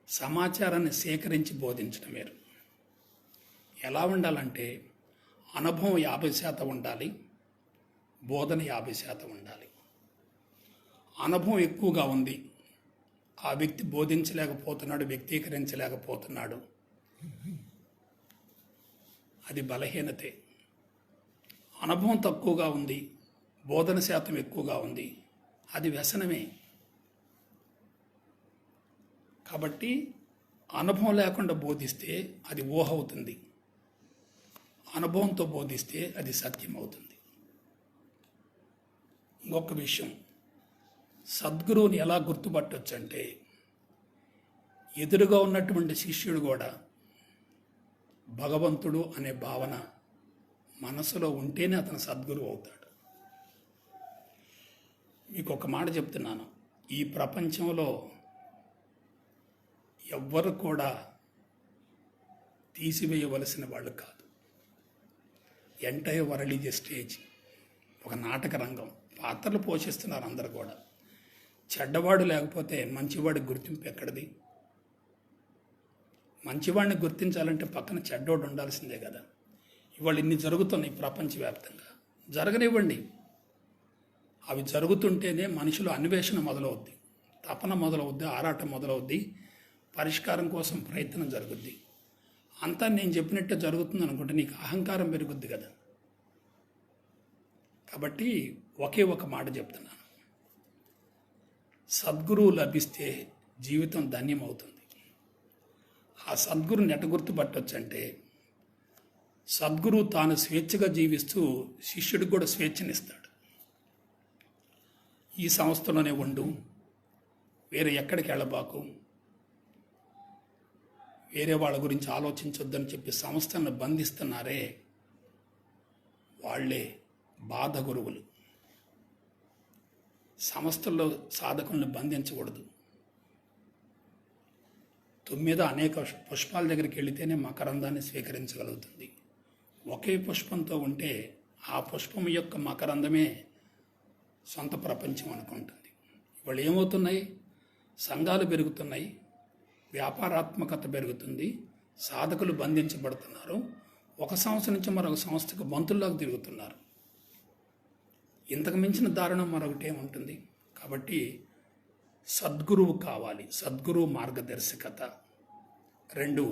[SPEAKER 1] సమాచారాన్ని సేకరించి బోధించటం వేరు. ఎలా ఉండాలంటే అనుభవం 50% ఉండాలి, బోధన 50% ఉండాలి. అనుభవం ఎక్కువగా ఉంది, ఆ వ్యక్తి బోధించలేకపోతున్నాడు, వ్యక్తీకరించలేకపోతున్నాడు, అది బలహీనతే. అనుభవం తక్కువగా ఉంది, బోధన శాతం ఎక్కువగా ఉంది, అది వ్యసనమే. కాబట్టి అనుభవం లేకుండా బోధిస్తే అది ఊహ అవుతుంది, అనుభవంతో బోధిస్తే అది సత్యం అవుతుంది. ఇంకొక విషయం, సద్గురువుని ఎలా గుర్తుపట్టవచ్చు అంటే ఎదురుగా ఉన్నటువంటి శిష్యుడు కూడా భగవంతుడు అనే భావన మనసులో ఉంటేనే అతను సద్గురువు అవుతాడు. మీకు ఒక మాట చెప్తున్నాను, ఈ ప్రపంచంలో ఎవ్వరు కూడా తీసివేయవలసిన వాళ్ళు కాదు. Entire world is a stage, ఒక నాటక రంగం. పాత్రలు పోషిస్తున్నారు అందరు కూడా. చెడ్డవాడు లేకపోతే మంచివాడికి గుర్తింపు ఎక్కడిది? మంచివాడిని గుర్తించాలంటే పక్కన చెడ్డోడు ఉండాల్సిందే కదా. ఇవాళ ఇన్ని జరుగుతున్నాయి ప్రపంచవ్యాప్తంగా, జరగనివ్వండి. అవి జరుగుతుంటేనే మనిషిలో అన్వేషణ మొదలవుద్ది, తపన మొదలవుద్ది, ఆరాటం మొదలవుద్ది, పరిష్కారం కోసం ప్రయత్నం జరుగుద్ది. అంతా నేను చెప్పినట్టే జరుగుతుంది అనుకుంటే నీకు అహంకారం పెరుగుద్ది కదా. కాబట్టి ఒకే ఒక మాట చెప్తున్నాను, సద్గురువు లభిస్తే జీవితం ధన్యమవుతుంది. ఆ సద్గురుని ఎట గుర్తుపట్టొచ్చంటే, సద్గురువు తాను స్వేచ్ఛగా జీవిస్తూ శిష్యుడికి కూడా స్వేచ్ఛనిస్తాడు. ఈ సంస్థలోనే ఉండు, వేరే ఎక్కడికి వెళ్ళబాకు, వేరే వాళ్ళ గురించి ఆలోచించొద్దని చెప్పి సంస్థను బంధిస్తున్నారే, వాళ్ళే బాధ గురువులు. సంస్థల్లో సాధకులను బంధించకూడదు. తొమ్మిద అనేక పుష్పాల దగ్గరికి వెళితేనే మకరందాన్ని స్వీకరించగలుగుతుంది. ఒకే పుష్పంతో ఉంటే ఆ పుష్పం యొక్క మకరందమే సొంత ప్రపంచం అనుకుంటుంది. ఇవాళ ఏమవుతున్నాయి? సంఘాలు పెరుగుతున్నాయి, వ్యాపారాత్మకత పెరుగుతుంది, సాధకులు బంధించబడుతున్నారు, ఒక సంస్థ నుంచి మరొక సంస్థకు బంతుల్లోకి తిరుగుతున్నారు. ఇంతకు మించిన దారుణం మరొకటి ఏముంటుంది? కాబట్టి సద్గురువు కావాలి, సద్గురువు మార్గదర్శకత. 2,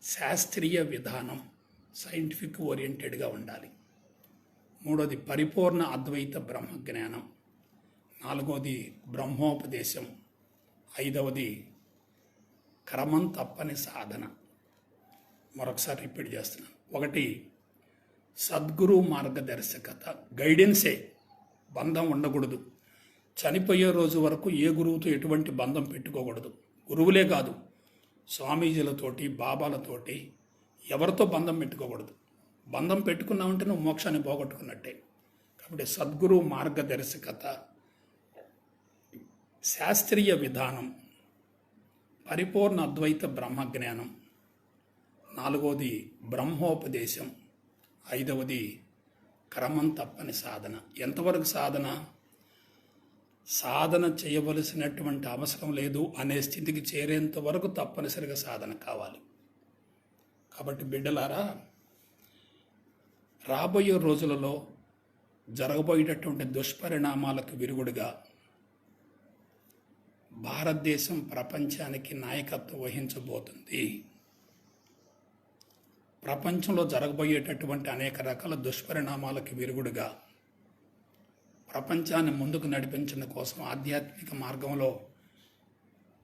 [SPEAKER 1] శాస్త్రీయ విధానం, సైంటిఫిక్ ఓరియంటెడ్గా ఉండాలి. 3, పరిపూర్ణ అద్వైత బ్రహ్మజ్ఞానం. 4, బ్రహ్మోపదేశం. 5, క్రమం తప్పని సాధన. మరొకసారి రిపీట్ చేస్తున్నాను. 1, సద్గురు మార్గదర్శకత, గైడెన్సే, బంధం ఉండకూడదు. చనిపోయే రోజు వరకు ఏ గురువుతో ఎటువంటి బంధం పెట్టుకోకూడదు. గురువులే కాదు, స్వామీజీలతోటి, బాబాలతోటి ఎవరితో బంధం పెట్టుకోకూడదు. బంధం పెట్టుకున్నామంటే నువ్వు మోక్షాన్ని పోగొట్టుకున్నట్టే. కాబట్టి సద్గురు మార్గదర్శకత, శాస్త్రీయ విధానం, పరిపూర్ణ అద్వైత బ్రహ్మజ్ఞానం. 4, బ్రహ్మోపదేశం. 5, క్రమం తప్పని సాధన. ఎంతవరకు సాధన? సాధన చేయవలసినటువంటి అవసరం లేదు అనే స్థితికి చేరేంత వరకు తప్పనిసరిగా సాధన కావాలి. కాబట్టి బిడ్డలారా, రాబోయే రోజులలో జరగబోయేటటువంటి దుష్పరిణామాలకు విరుగుడుగా భారతదేశం ప్రపంచానికి నాయకత్వం వహించబోతుంది. ప్రపంచంలో జరగబోయేటటువంటి అనేక రకాల దుష్పరిణామాలకు విరుగుడుగా ప్రపంచాన్ని ముందుకు నడిపించడం కోసం, ఆధ్యాత్మిక మార్గంలో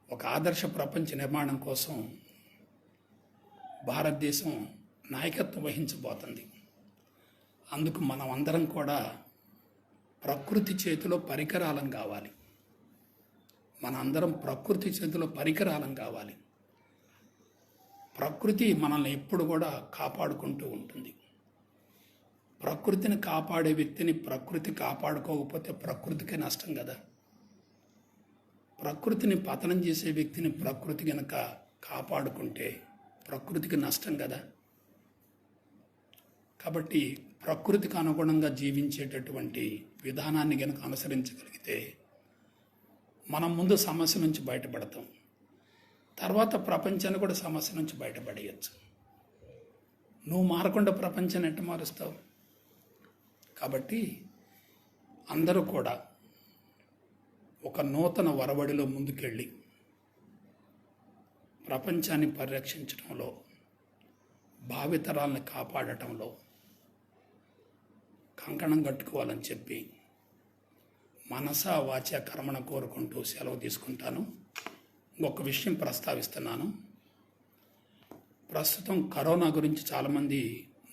[SPEAKER 1] ఒక ఆదర్శ ప్రపంచ నిర్మాణం కోసం భారతదేశం నాయకత్వం వహించబోతుంది. అందుకు మనం అందరం కూడా ప్రకృతి చేతిలో పరికరాలం కావాలి. మనందరం ప్రకృతి చేతిలో పరికరాలం కావాలి. ప్రకృతి మనల్ని ఎప్పుడు కూడా కాపాడుకుంటూ ఉంటుంది. ప్రకృతిని కాపాడే వ్యక్తిని ప్రకృతి కాపాడుకోకపోతే ప్రకృతికే నష్టం కదా. ప్రకృతిని పతనం చేసే వ్యక్తిని ప్రకృతి కనుక కాపాడుకుంటే ప్రకృతికి నష్టం కదా. కాబట్టి ప్రకృతికి అనుగుణంగా జీవించేటటువంటి విధానాన్ని కనుక అనుసరించగలిగితే మనం ముందు సమస్య నుంచి బయటపడతాం, తర్వాత ప్రపంచాన్ని కూడా సమస్య నుంచి బయటపడేయచ్చు. నువ్వు మారకుండా ప్రపంచాన్ని ఎట్ట మారుస్తావు? కాబట్టి అందరూ కూడా ఒక నూతన వరవడిలో ముందుకెళ్ళి ప్రపంచాన్ని పరిరక్షించడంలో, భావితరాలను కాపాడటంలో కంకణం కట్టుకోవాలని చెప్పి మనసా వాచ కర్మణ కోరుకుంటూ సెలవు తీసుకుంటాను. ఇంకొక విషయం ప్రస్తావిస్తున్నాను. ప్రస్తుతం కరోనా గురించి చాలామంది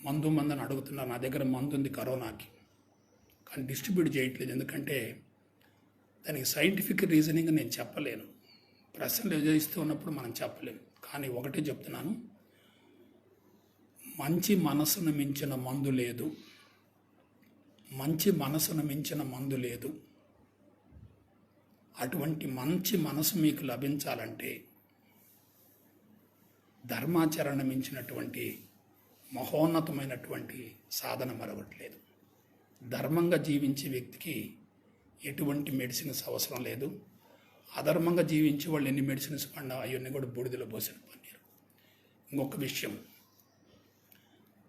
[SPEAKER 1] మందుని అడుగుతున్నారు. నా దగ్గర మందు ఉంది కరోనాకి, కానీ డిస్ట్రిబ్యూట్ చేయట్లేదు. ఎందుకంటే దానికి సైంటిఫిక్ రీజనింగ్ నేను చెప్పలేను. ప్రశ్నలు ఎదురిస్తూ ఉన్నప్పుడు మనం చెప్పలేము. కానీ ఒకటే చెప్తున్నాను, మంచి మనసును మించిన మందు లేదు. మంచి మనసును మించిన మందు లేదు. అటువంటి మంచి మనసు మీకు లభించాలంటే ధర్మాచరణ మించినటువంటి మహోన్నతమైనటువంటి సాధన మరొకట్లేదు. ధర్మంగా జీవించే వ్యక్తికి ఎటువంటి మెడిసిన్స్ అవసరం లేదు. అధర్మంగా జీవించే వాళ్ళు ఎన్ని మెడిసిన్స్ పడినా అవన్నీ కూడా బూడిదలో పోసిన పన్నీరు. ఇంకొక విషయం,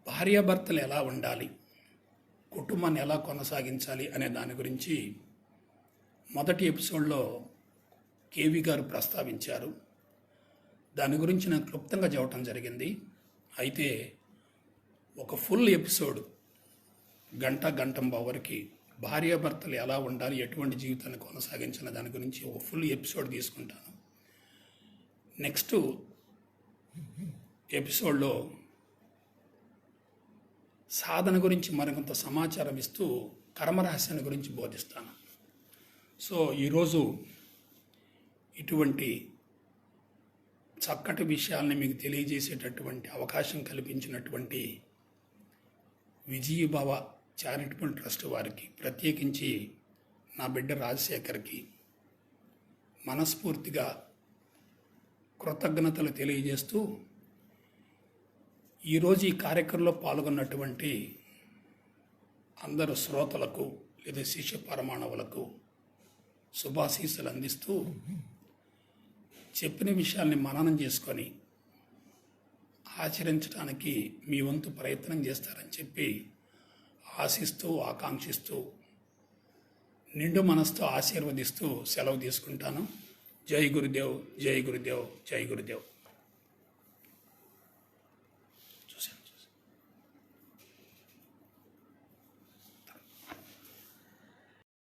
[SPEAKER 1] భార్యాభర్తలు ఎలా ఉండాలి, కుటుంబాన్ని ఎలా కొనసాగించాలి అనే దాని గురించి మొదటి ఎపిసోడ్లో కేవి గారు ప్రస్తావించారు. దాని గురించి నాకు క్లుప్తంగా చెప్పడం జరిగింది. అయితే ఒక ఫుల్ ఎపిసోడ్ గంటంబావరికి భార్యాభర్తలు ఎలా ఉండాలి, ఎటువంటి జీవితాన్ని కొనసాగించిన దాని గురించి ఒక ఫుల్ ఎపిసోడ్ తీసుకుంటాను. నెక్స్ట్ ఎపిసోడ్లో సాధన గురించి మరికొంత సమాచారం ఇస్తూ కర్మరహస్యాన్ని గురించి బోధిస్తాను. సో ఈరోజు ఇటువంటి చక్కటి విషయాల్ని మీకు తెలియజేసేటటువంటి అవకాశం కల్పించినటువంటి విజయభవ చారిటబుల్ ట్రస్ట్ వారికి, ప్రత్యేకించి నా బిడ్డ రాజశేఖర్కి మనస్ఫూర్తిగా కృతజ్ఞతలు తెలియజేస్తూ, ఈరోజు ఈ కార్యక్రమంలో పాల్గొన్నటువంటి అందరు శ్రోతలకు లేదా శిష్య పరమాణవులకు శుభాశీస్సులు అందిస్తూ, చెప్పిన విషయాల్ని మననం చేసుకొని ఆచరించడానికి మీ వంతు ప్రయత్నం చేస్తారని చెప్పి ఆశిస్తూ, ఆకాంక్షిస్తూ, నిండు మనసుతో ఆశీర్వదిస్తూ సెలవు తీసుకుంటాను. జై గురుదేవ్, జై గురుదేవ్, జై గురుదేవ్.